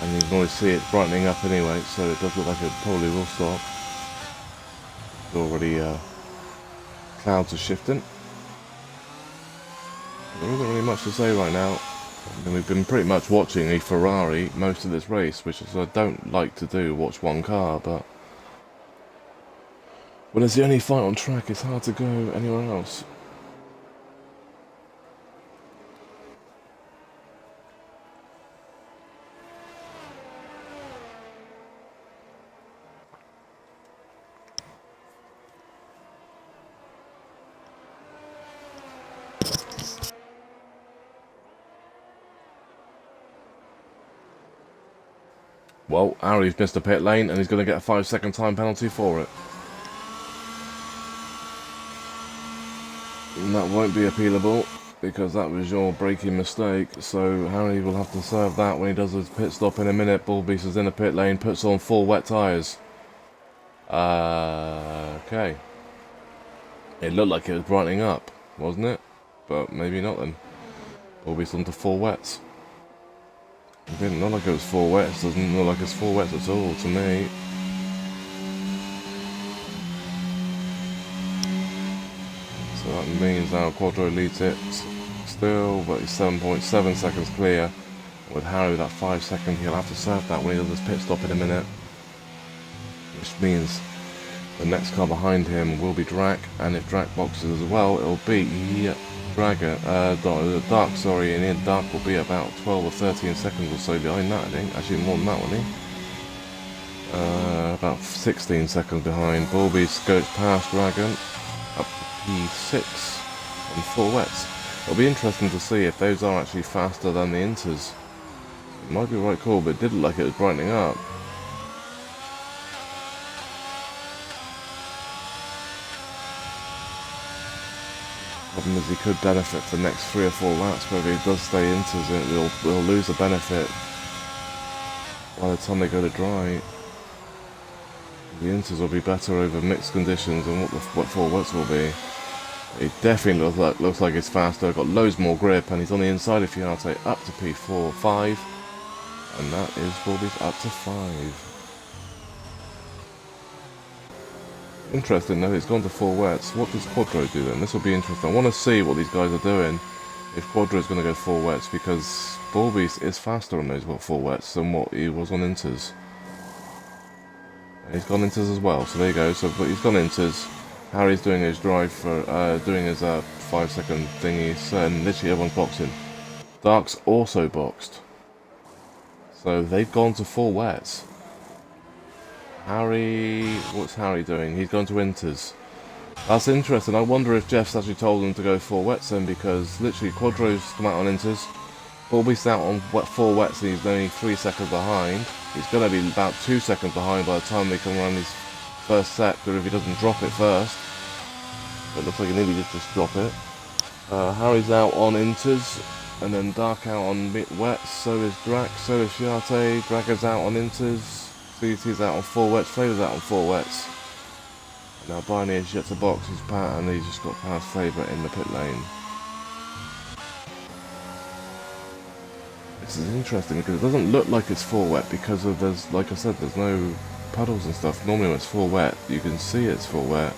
And you can always see it brightening up anyway, so it does look like it probably will stop. It's already clouds are shifting. There isn't really much to say right now. I mean, we've been pretty much watching a Ferrari most of this race, which is I don't like to do, watch one car, but when it's the only fight on track, it's hard to go anywhere else. Well, Harry's missed a pit lane and he's going to get a 5-second time penalty for it. And that won't be appealable because that was your braking mistake. So Harry will have to serve that when he does his pit stop in a minute. Bulby is in the pit lane, puts on full wet tyres. Okay. It looked like it was brightening up, wasn't it? But maybe not then. Bulby's onto full wets. It didn't look like it was full wets, doesn't look like it's full wets at all to me. That means now Quadro leads it still, but he's 7.7 seconds clear. With Harry with that 5 second, he'll have to serve that when he does his pit stop in a minute. Which means the next car behind him will be Drac, and if Drac boxes as well, it'll be Dark, sorry, and in Dark will be about 12 or 13 seconds or so behind that, I think. Actually, more than that, won't he? About 16 seconds behind. Bulby's goes past Dragon, up to P6 on 4 wets. It'll be interesting to see if those are actually faster than the Inters. It might be right cool, but it did look like it was brightening up. Problem is he could benefit for the next 3 or 4 laps, but if he does stay Inters, we'll lose the benefit by the time they go to dry. The Inters will be better over mixed conditions than what 4 wets will be. It definitely looks like it's faster, got loads more grip, and he's on the inside of Fiate up to P4, 5. And that is Bulby's up to 5. Interesting though, it's gone to 4 wets. What does Quadro do then? This will be interesting. I want to see what these guys are doing if Quadro is going to go 4 wets, because Bulby is faster on those 4 wets than what he was on Inters. And he's gone Inters as well, so there you go. So, but he's gone Inters. Harry's doing his drive for, doing his 5 second thingy, and literally everyone's boxing. Dark's also boxed. So they've gone to 4 wets. Harry, what's Harry doing? He's gone to Inters. That's interesting. I wonder if Jeff's actually told him to go 4 wets then, because literally Quadro's come out on Inters. Bulby's out on 4 wets and he's only 3 seconds behind. He's going to be about 2 seconds behind by the time they can run his first sector if he doesn't drop it first. It looks like he nearly did just drop it. Harry's out on Inters, and then Dark out on wets, so is Drac, so is Fiate. Dragon's out on Inters, CT's out on 4 wets, Flavor's out on 4 wets. Now Barney is yet to box his pat, and he's just got past Flavor in the pit lane. This is interesting because it doesn't look like it's 4 wet because of there's, like I said, there's no puddles and stuff. Normally when it's 4 wet, you can see it's 4 wet.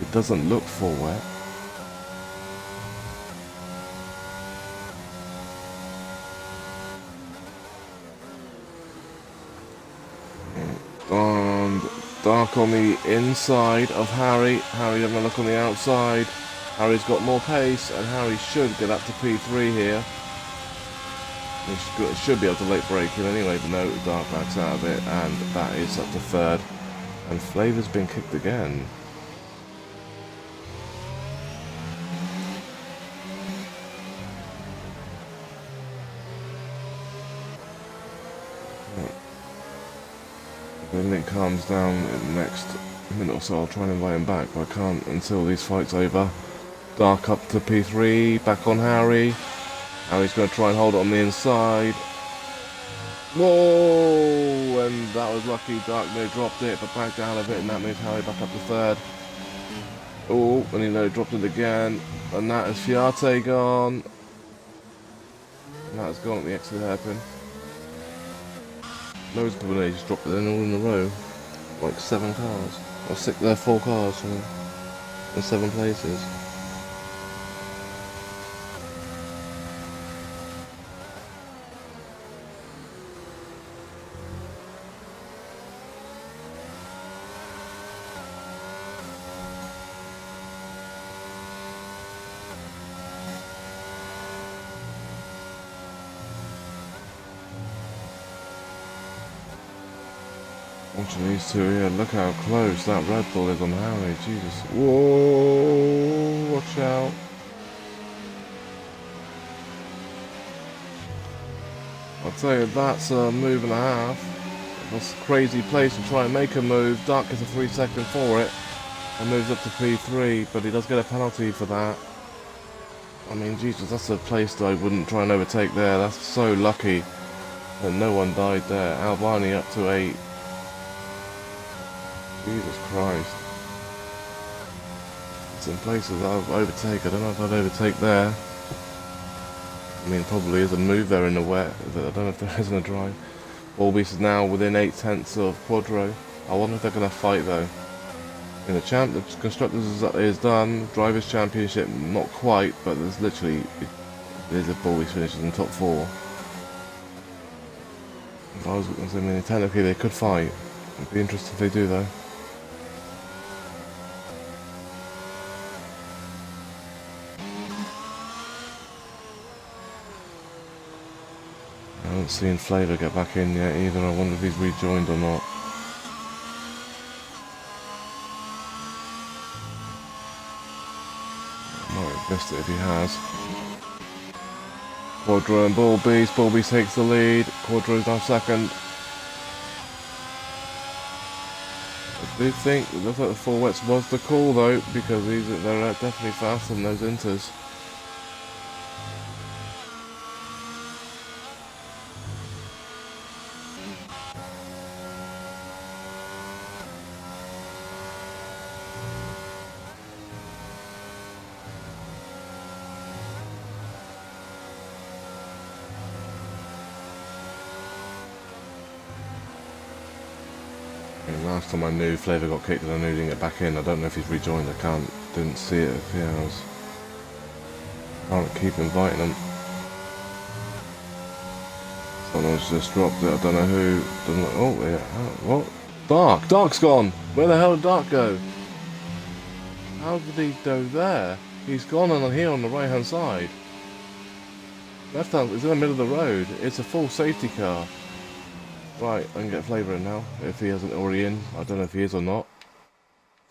It doesn't look 4 wet. And Dark on the inside of Harry. Harry having a look on the outside. Harry's got more pace, and Harry should get up to P3 here. He should be able to late break him anyway, but no, Dark backs out of it, and that is up to 3rd. And Flavor's been kicked again. Then it calms down in the next minute or so. I'll try and invite him back, but I can't until these fights over. Dark up to P3, back on Harry. Harry's going to try and hold it on the inside. Whoa! And that was lucky. Dark nearly dropped it, but backed out of it, and that moves Harry back up to 3rd. Oh, and he nearly dropped it again. And that is Fiate gone. And that has gone at the exit hairpin. Loads of people nearly just dropped it in all in a row. Like 7 cars. Or 6, 4 cars in 7 places. Watching these two here, look how close that Red Bull is on Harry, Jesus. Whoa, watch out. I'll tell you, that's a move and a half. That's a crazy place to try and make a move. Dark gets a 3 second for it and moves up to P3, but he does get a penalty for that. I mean, Jesus, that's a place that I wouldn't try and overtake there. That's so lucky that no one died there. Albani up to 8. Jesus Christ. It's in places I've overtaken. I don't know if I'd overtake there. I mean, probably is a move there in the wet. I don't know if there is in a dry. Bulby's is now within 8 tenths of Quadro. I wonder if they're going to fight though. In the constructors is done. Drivers' championship, not quite, but there's literally there's a Bullies finishes in top 4. I mean, technically they could fight. It'd be interesting if they do though. I haven't seen Flavor get back in yet either. I wonder if he's rejoined or not. Might have missed it if he has. Quadro and Bullbeast. Bullbeast takes the lead. Quadro's now second. I do think it looks like the full wets was the call though, because they're definitely faster than those Inters. Last time I knew Flavor got kicked and I knew he didn't get back in. I don't know if he's rejoined. Didn't see it if he has. Can't keep inviting him. Someone's just dropped it. I don't know who. Oh yeah. What? Dark. Dark's gone. Where the hell did Dark go? How did he go there? He's gone on here on the right hand side. Left hand. He's in the middle of the road. It's a full safety car. Right, I can get Flavor in now, if he hasn't already in. I don't know if he is or not.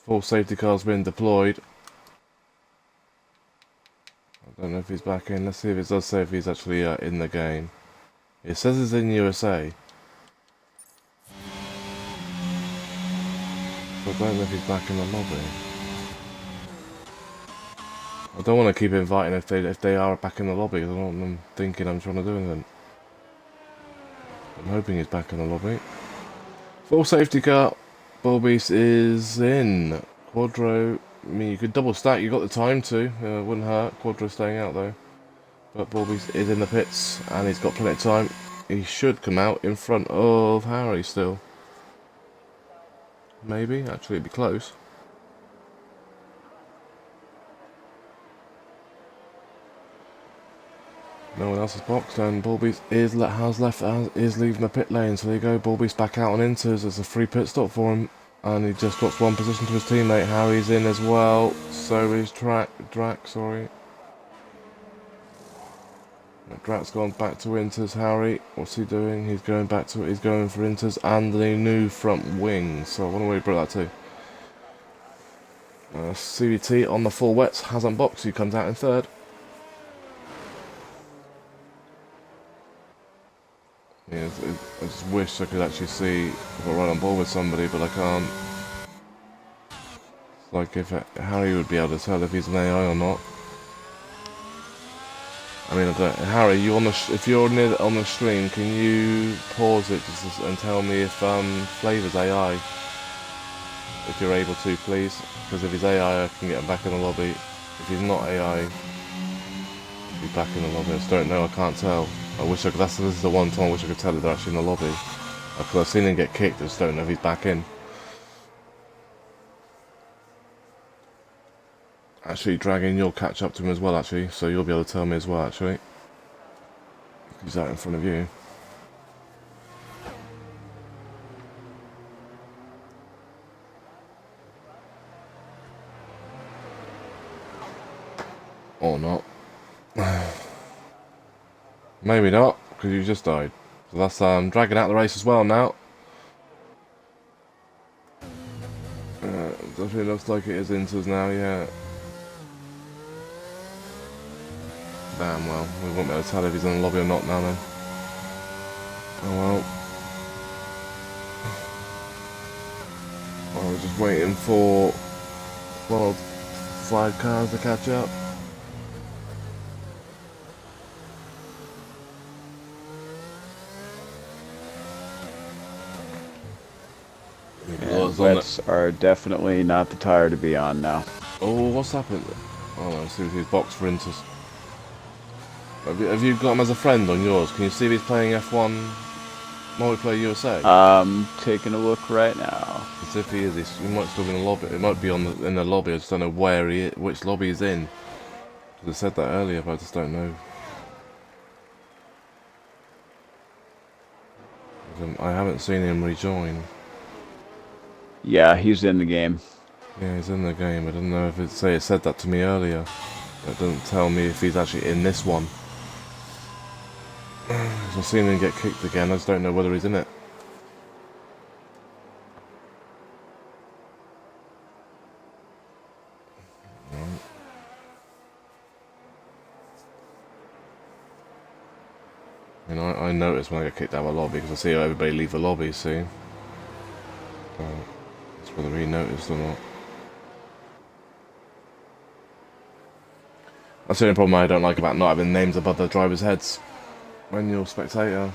Full safety car's been deployed. I don't know if he's back in. Let's see if it does say if he's actually in the game. It says it's in USA. So I don't know if he's back in the lobby. I don't want to keep inviting if they are back in the lobby. I don't want them thinking I'm trying to do anything. I'm hoping he's back in the lobby. Full safety car. Bullbeast is in. Quadro. I mean, you could double stack. You got the time to. Wouldn't hurt. Quadro staying out though. But Bullbeast is in the pits and he's got plenty of time. He should come out in front of Harry still. Maybe. Actually, it'd be close. No one else is boxed, and Bullbeast is leaving the pit lane. So there you go, Bullbeast back out on Inters. It's a free pit stop for him, and he just drops one position to his teammate. Harry's in as well. So is Drac. Sorry, Drac's gone back to Inters. Harry, what's he doing? He's going for Inters and the new front wing. So I wonder where he brought that to. CVT on the full wets has unboxed. He comes out in third. Yeah, I just wish I could actually see if I run on board with somebody, but I can't. It's like if Harry would be able to tell if he's an AI or not. I mean, Harry, if you're on the stream, can you pause it and tell me if Flavor's AI? If you're able to, please. Because if he's AI, I can get him back in the lobby. If he's not AI, he's back in the lobby. I just don't know. I can't tell. I wish I could. This is the one time I wish I could tell if they're actually in the lobby. Because I've seen him get kicked. I just don't know if he's back in. Actually, Dragon, you'll catch up to him as well. Actually, so you'll be able to tell me as well. Actually, he's out in front of you. Or not. Maybe not, because you just died. So that's Dragon out the race as well now. Definitely looks like it is Inters now, yeah. Damn well, we won't be able to tell if he's in the lobby or not now then. Oh well. I was just waiting for 5 cars to catch up. Wets are definitely not the tire to be on now. Oh, what's happened? Oh, let's see if he's boxed for Inters. Have you got him as a friend on yours? Can you see if he's playing F1 Multiplayer USA? Taking a look right now. Because if he is, he might still be in the lobby. It might be in the lobby. I just don't know where he is, which lobby he's in. I said that earlier, but I just don't know. I haven't seen him rejoin. Yeah, he's in the game. Yeah, he's in the game. I don't know if it said that to me earlier. It doesn't tell me if he's actually in this one. I've seen him get kicked again. I just don't know whether he's in it. You know, I notice when I get kicked out of a lobby because I see everybody leave the lobby, see? So, that's whether he noticed or not. That's the only problem I don't like about not having names above the drivers' heads when you're a spectator.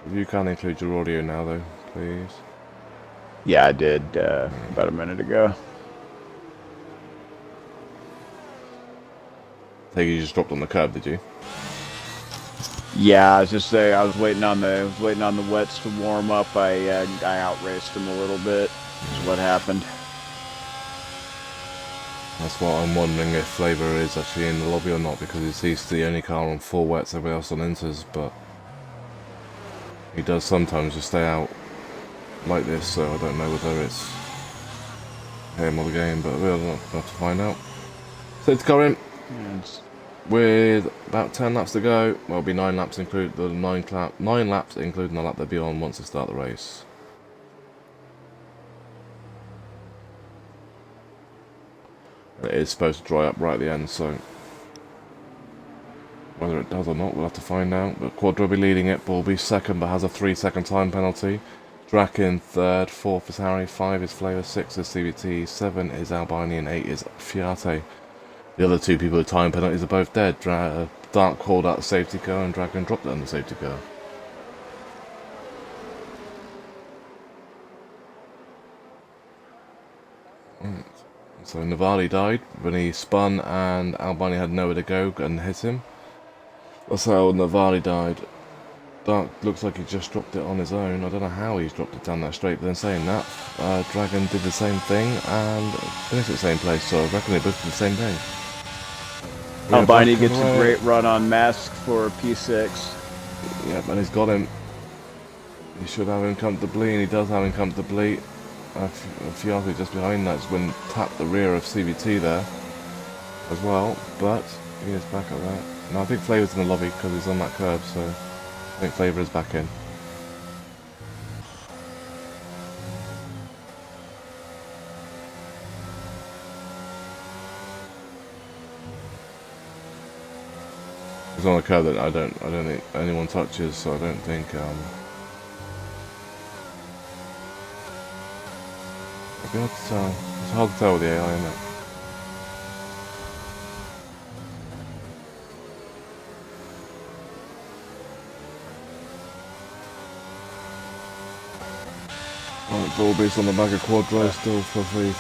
If you can include your audio now, though, please. Yeah, I did about a minute ago. I think you just dropped on the curb, did you? Yeah, I was just saying. I was waiting on the wets to warm up. I outraced him a little bit. That's what happened. That's what I'm wondering if Flavor is actually in the lobby or not, because he's the only car on 4 wets, everybody else on inters, but he does sometimes just stay out like this, so I don't know whether it's him or the game, but we'll have to find out. So it's going with about 10 laps to go. Well, it'll be 9 laps include the 9 laps including the lap they'll be on once they start the race. It is supposed to dry up right at the end, so whether it does or not, we'll have to find out. But Quadro will be leading it, Ball will be second, but has a 3-second time penalty. Draken third, 4th is Harry, 5 is Flavor, 6 is CVT, 7 is Albani, and 8 is Fiate. The other 2 people with time penalties are both dead. Dark called out the safety car, and Dragon dropped it on the safety car. Right. So Navali died when he spun and Albani had nowhere to go and hit him. That's how Navali died. Dark looks like he just dropped it on his own. I don't know how he's dropped it down that straight, but then saying that, Dragon did the same thing and finished at the same place, so I reckon they both did the same thing. Albani gets a great run on Mask for P6. Yep, and he's got him. He should have him comfortably, and he does have him comfortably. Fiate just behind that's when tapped the rear of CVT there as well, but he is back at that. No, I think Flavor's in the lobby because he's on that curb, so I think Flavor is back in. He's on a curb that I don't think anyone touches, so I don't think I'll be able to tell. It's hard to tell with the AI, isn't it? Right, Bullbeast on the back of Quadro still for P3,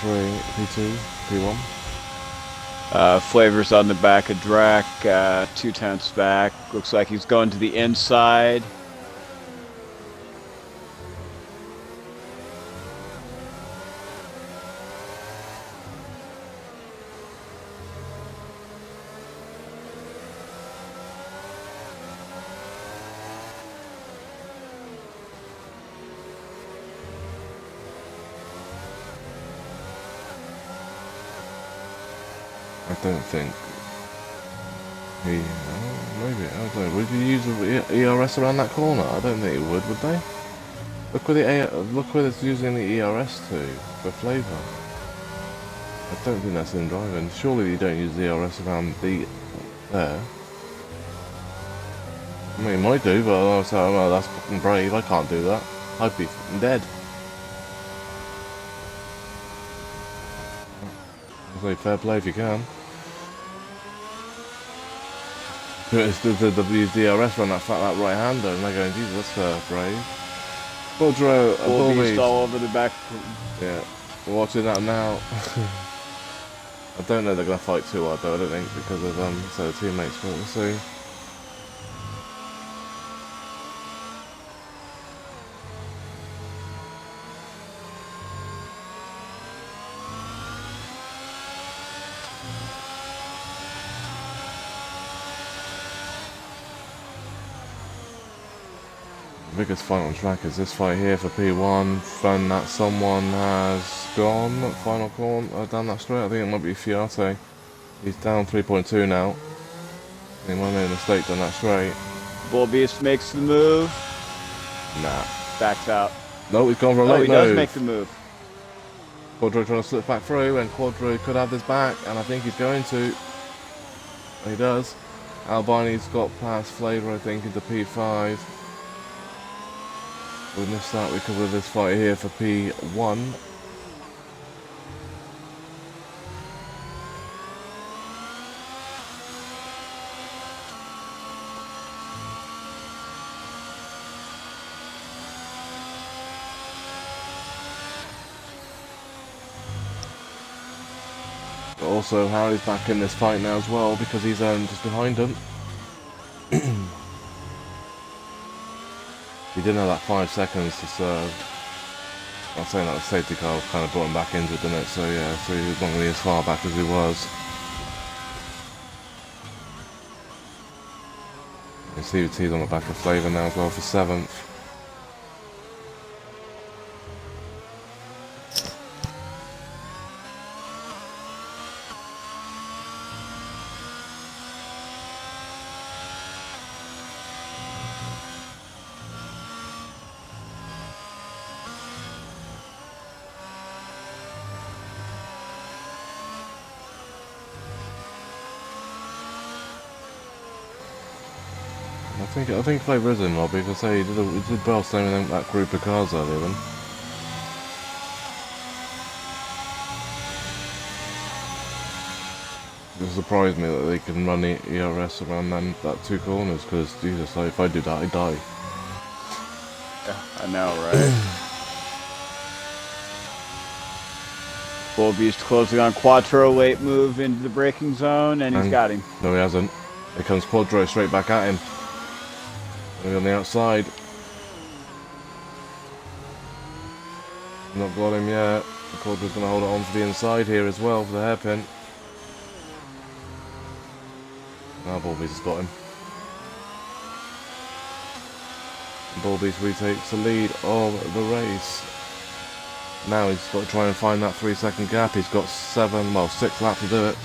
P2, P1. Flavors on the back of Drac, 2/10 back. Looks like he's going to the inside. I don't think he. Maybe I don't know. Would you use the ERS around that corner? I don't think it would they? Look where it's using the ERS to for flavour. I don't think that's in driving. Surely you don't use the ERS around there. I mean, you might do, but I was like, oh, that's fucking brave. I can't do that. I'd be fucking dead. I say fair play if you can. It's the DRS run that right-hander, and they're going, Jesus, that's brave. Quadro, Bullbeast all over the back. Yeah, we're watching that now. I don't know they're going to fight too hard, though, I don't think, because of so teammates, but we'll see. The biggest fight on track is this fight here for P1. Found that someone has gone final corner down that straight. I think it might be Fiate. He's down 3.2 now. He might have made a mistake down that straight. Bull Beast makes the move. Nah. Backs out. No, he's gone for a Oh, late he move. does make the move. Quadro trying to slip back through, and Quadro could have this back, and I think he's going to. He does. Albani's got past Flavor, I think, into P5. With this start, we cover this fight here for P1. But also, Harry's back in this fight now as well because he's just behind him. He didn't have that 5 seconds to serve. I'm saying that the safety car kind of brought him back into it, didn't it? So yeah, so he was not really as far back as he was. And CVT's on the back of Flavor now as well for 7th. I think Flavor is in well because I say he did well staying in that group of cars earlier then. It surprised me that they can run the ERS around that 2 corners because Jesus, like, if I do that, I die. Yeah, I know, right? Bull Beast closing on Quattro, late move into the braking zone, and he's got him. No, he hasn't. Here comes Quadro straight back at him. On the outside. Not got him yet. Quadro's going to hold it on for the inside here as well for the hairpin. Now Bullbeast has got him. Bullbeast retakes the lead of the race. Now he's got to try and find that 3-second gap. He's got 6 laps to do it.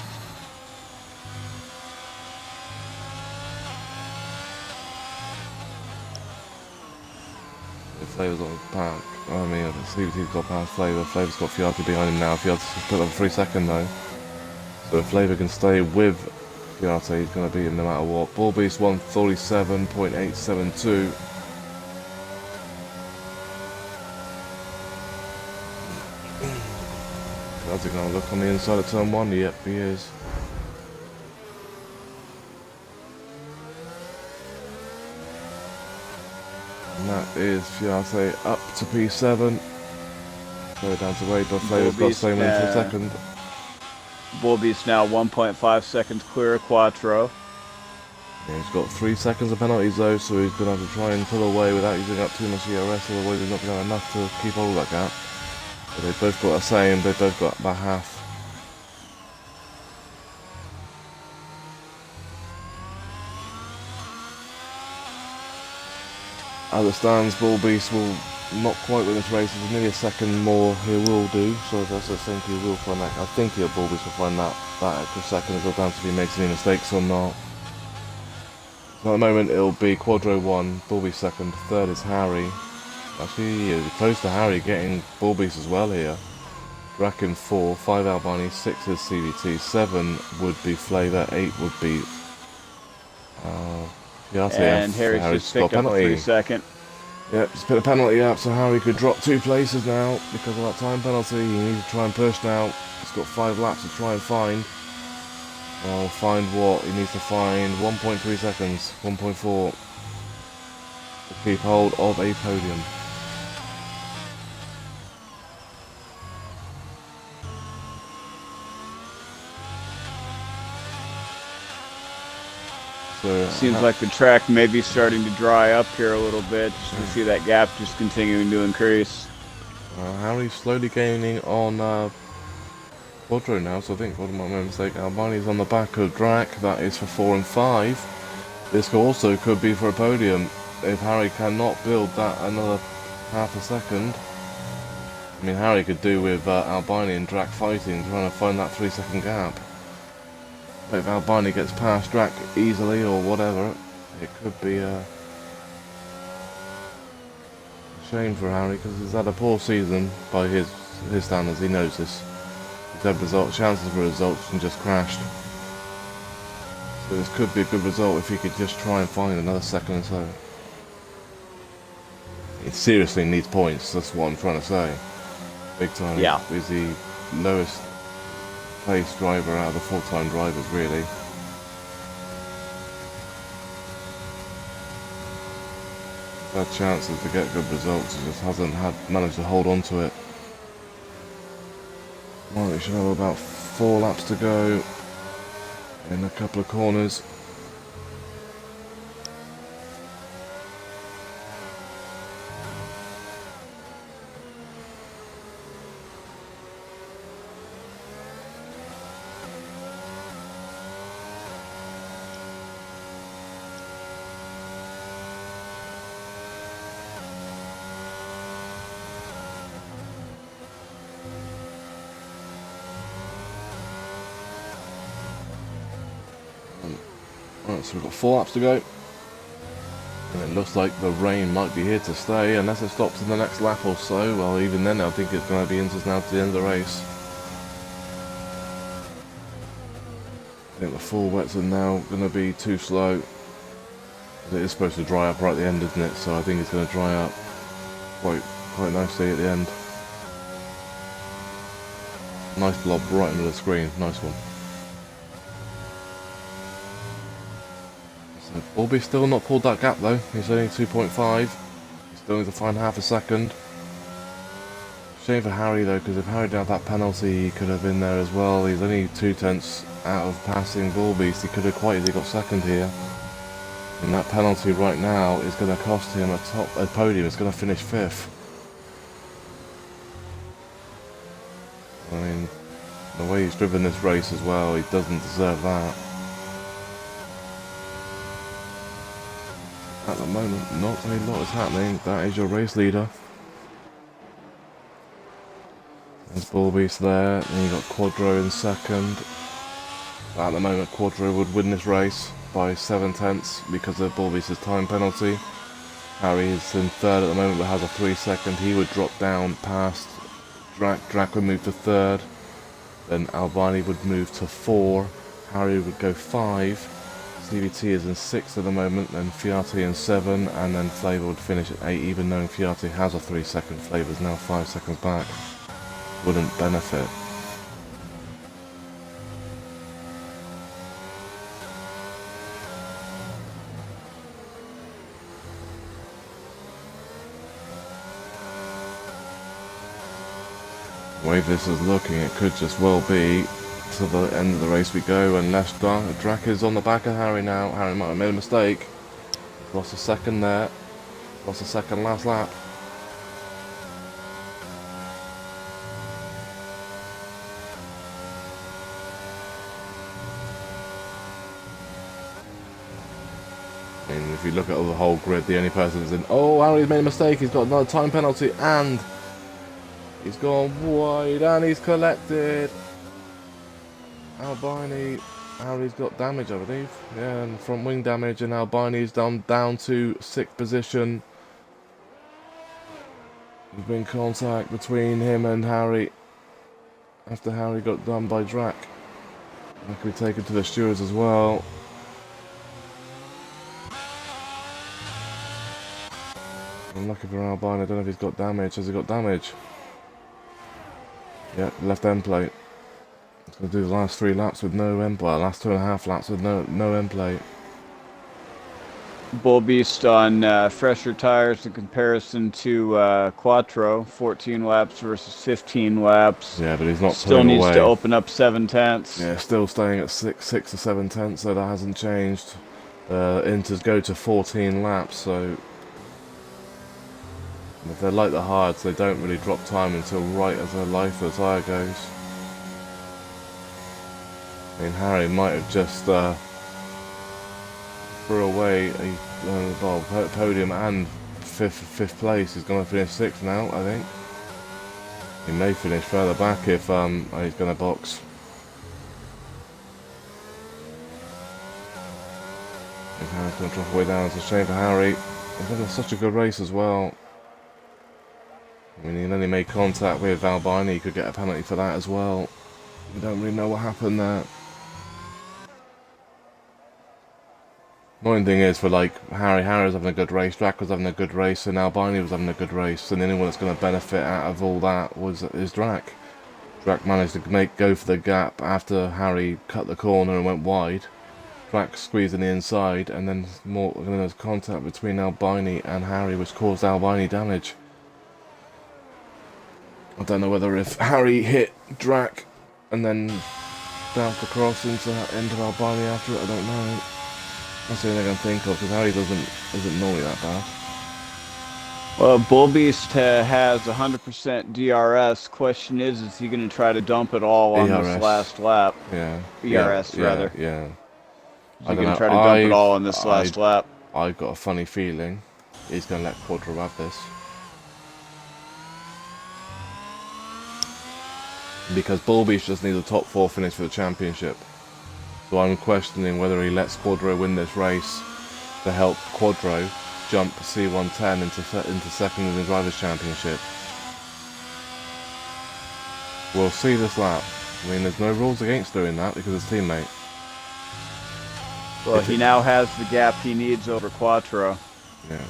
Flavor's on the pack. I mean, CVT's got past Flavor. Flavor's got Fiati behind him now. Fiati's just put up 3 seconds though. So if Flavor can stay with Fiati, he's going to beat him no matter what. Bull Beast 147.872. How's he going to look on the inside of turn 1? Yep, he is. And that is Fiate up to P7. Go down to Wade, but Flavor's got the same win for a second. Bull Beast now 1.5 seconds clear of Quattro. Yeah, he's got 3 seconds of penalties though, so he's going to have to try and pull away without using up too much ERS, otherwise he's not going to have enough to keep hold of that gap. But they've both got the same, they've both got about half. As it stands, Bull Beast will not quite win this race. There's nearly a second more he will do, so that's I think he will find that. I think Bull Beast will find that extra second. It'll down to if he makes any mistakes or not. So at the moment it'll be Quadro 1, Bull Beast 2nd, 3rd is Harry. Actually, yeah, close to Harry getting Bull Beast as well here. Draken 4, 5 Albani, 6 is CVT, 7 would be Flavor, 8 would be and Harry's just picked up a 3-second. Yeah, just put a penalty up so Harry could drop 2 places now because of that time penalty. He needs to try and push now. He's got 5 laps to try and find. Well, find what? He needs to find 1.3 seconds, 1.4 to keep hold of a podium. So, seems like the track may be starting to dry up here a little bit. Just to see that gap just continuing to increase. Harry's slowly gaining on Quadro now, so I think Quadro might make a mistake. Albani's on the back of Drac, that is for 4 and 5. This also could be for a podium. if Harry cannot build that another half a second, I mean, Harry could do with Albini and Drac fighting, trying to find that 3-second gap. But if Albini gets past Drac easily or whatever, it could be a shame for Harry, because he's had a poor season by his standards. He knows this. He's had chances for results and just crashed. So this could be a good result if he could just try and find another second or so. He seriously needs points, that's what I'm trying to say. Big time. Yeah. He's the lowest placed driver out of the full-time drivers, really. Had chances to get good results, he just hasn't managed to hold on to it. Well, we should have about 4 laps to go in a couple of corners. Right, so we've got 4 laps to go. And it looks like the rain might be here to stay, unless it stops in the next lap or so. Well, even then I think it's going to be into now to the end of the race. I think the full wets are now going to be too slow. It is supposed to dry up right at the end, isn't it? So I think it's going to dry up quite nicely at the end. Nice blob right into the screen, nice one. Bobby's still not pulled that gap though, he's only 2.5, he still needs to find half a second. Shame for Harry though, because if Harry didn't have that penalty he could have been there as well. He's only 2/10 out of passing Bullbeast, he could have quite easily got second here. And that penalty right now is going to cost him a podium, it's going to finish 5th. I mean, the way he's driven this race as well, he doesn't deserve that. At the moment, not a lot is happening. That is your race leader. There's Bullbeast there. Then you got Quadro in second. At the moment, Quadro would win this race by 7/10 because of Bullbeast's time penalty. Harry is in third at the moment, but has a 3-second. He would drop down past Drac. Drac would move to third. Then Albini would move to 4. Harry would go 5. CVT is in 6th at the moment, then Fiati in 7, and then Flavor would finish at 8, even knowing Fiati has a 3-second. Flavor's now 5 seconds back. Wouldn't benefit. The way this is looking, it could just well be to the end of the race we go, unless Drac is on the back of Harry now. Harry might have made a mistake. Lost a second there. Lost a second last lap. And if you look at the whole grid, the only person that's in... Oh, Harry's made a mistake. He's got another time penalty and he's gone wide and he's collected. Albini, Harry's got damage, I believe. Yeah, and front wing damage, and Albini's down to 6th position. There's been contact between him and Harry after Harry got done by Drac. That could be taken to the stewards as well. Unlucky for Albini, I don't know if he's got damage. Has he got damage? Yeah, left end plate. It's going to do the last 3 laps with no end plate. Last 2.5 laps with no end plate. Bullbeast on fresher tires in comparison to Quattro, 14 laps versus 15 laps. Yeah, but he's not still needs away. to open up 7/10. Yeah, still staying at 6 or 7/10, so that hasn't changed. Inters go to 14 laps, so if they're like the hards, they don't really drop time until right as the life of the tyre goes. I mean, Harry might have just threw away a podium and fifth place. He's going to finish sixth now, I think. He may finish further back if he's going to box. If Harry's going to drop away down, it's a shame for Harry. He's having such a good race as well. I mean, he only made contact with Albini. He could get a penalty for that as well. We don't really know what happened there. Annoying thing is for like Harry was having a good race, Drac was having a good race, and Albini was having a good race, and the only one that's going to benefit out of all that is Drac. Drac managed to go for the gap after Harry cut the corner and went wide. Drac squeezed in the inside, and then there was contact between Albini and Harry, which caused Albini damage. I don't know whether if Harry hit Drac and then bounced across into Albini after it, I don't know. That's the only thing I can think of, because Harry isn't normally that bad. Well, Bullbeast has 100% DRS. Question is he going to try to dump it all on ERS. this last lap? Yeah. ERS, rather. Yeah. Is he going to try to dump it all on this last lap? I've got a funny feeling he's going to let Quadro have this. Because Bullbeast just needs a top 4 finish for the championship. So I'm questioning whether he lets Quadro win this race to help Quadro jump C110 into second in the Drivers' Championship. We'll see this lap. I mean, there's no rules against doing that because it's teammate. Well, he now has the gap he needs over Quattro. Yeah.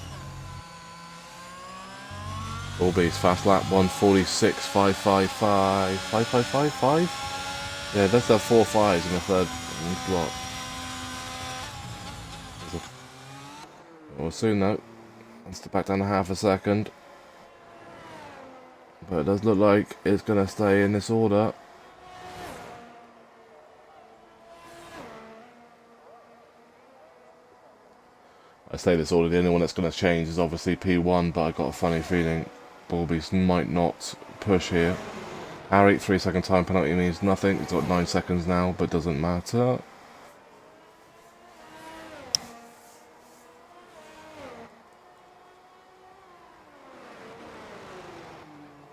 Bullbeast fast lap 146.555. 555.5? Yeah, that's 4 5s in the third block. Well, soon though. Let's step back down to half a second. But it does look like it's going to stay in this order. I say this order, the only one that's going to change is obviously P1, but I got a funny feeling Bullbeast might not push here. Harry, 3-second time penalty means nothing. He's got 9 seconds now, but doesn't matter.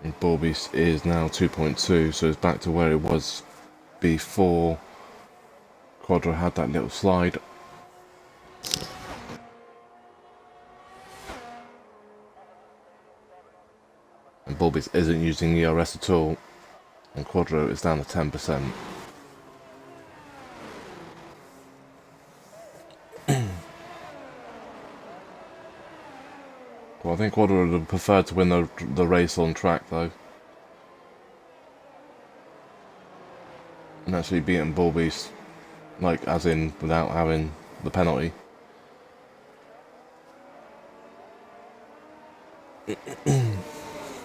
And Bullbeast is now 2.2, so it's back to where it was before Quadro had that little slide. And Bullbeast isn't using ERS at all, and Quadro is down to 10%. Well, I think Quadro would have preferred to win the race on track though, and actually beating Bullbeast, like as in without having the penalty.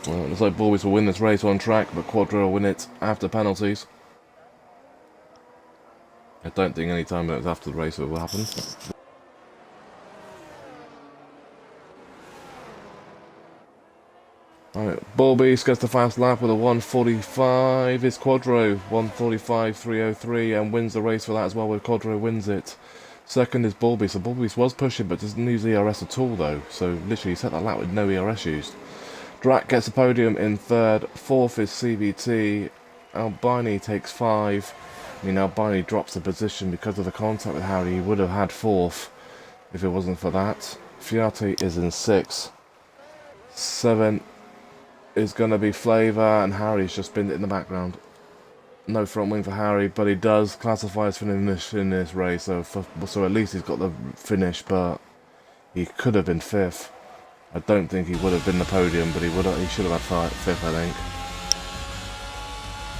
Well, it looks like Bullbeast will win this race on track, but Quadro will win it after penalties. I don't think any time that it's after the race it will happen. Alright, Bullbeast gets the fast lap with a 1:45. It's Quadro, 1:45.303, and wins the race for that as well, where Quadro wins it. Second is Bullbeast. So Bullbeast was pushing, but doesn't use ERS at all, though. So literally, he set that lap with no ERS used. Drac gets a podium in third. Fourth is CVT. Albini takes 5. I mean, Albini drops the position because of the contact with Harry. He would have had 4th if it wasn't for that. Fiati is in 6th. 7 is going to be Flavor, and Harry's just been in the background. No front wing for Harry, but he does classify as finish in this race, so at least he's got the finish, but he could have been 5th. I don't think he would have been the podium, but he should have had 5th, I think.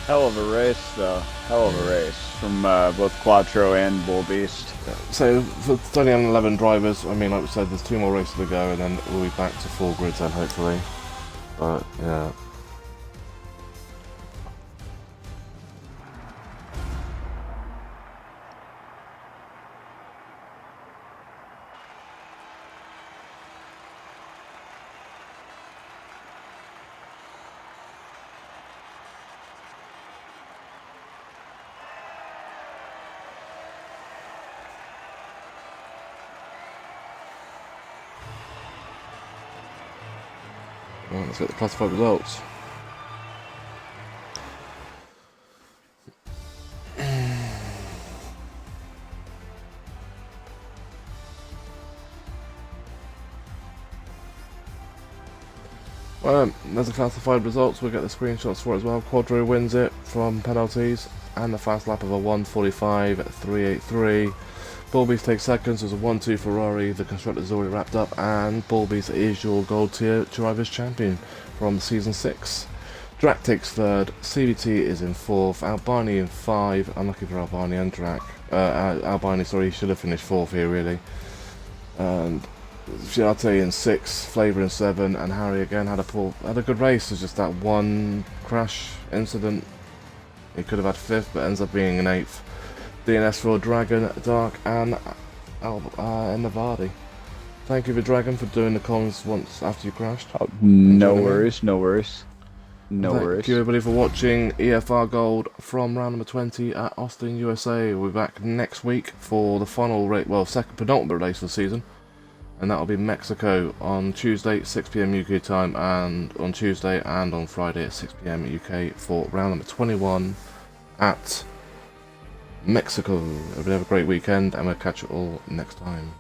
Hell of a race, though. Hell of a race from both Quattro and Bullbeast. So, it's only on 11 drivers. I mean, like we said, there's 2 more races to go, and then we'll be back to 4 grids then, hopefully. But, yeah. Well, let's get the classified results. Well, there's the classified results. We'll get the screenshots for it as well. Quadro wins it from penalties and the fast lap of a 1:45.383. Bullbeast takes seconds. There's a 1-2 Ferrari. The constructor's already wrapped up, and Bullbeast is your gold tier drivers champion from season 6. Drac takes third. CBT is in fourth. Albani in 5. Unlucky for Albani and Drac. Albani, sorry, he should have finished fourth here really. And Giarte in 6, Flavor in 7, and Harry again had a good race. It's just that one crash incident. He could have had 5th, but ends up being an 8th. DNS for Dragon, Dark, and Navadi. Thank you for Dragon for doing the comms once after you crashed. Oh, no worries, no worries. No worries. Thank you everybody for watching EFR Gold from round number 20 at Austin, USA. We'll be back next week for the final race, well, second penultimate race of the season. And that'll be Mexico on Tuesday, 6 PM UK time, and on Tuesday and on Friday at 6 PM UK for round number 21 at Mexico. Everybody have a great weekend, and we'll catch you all next time.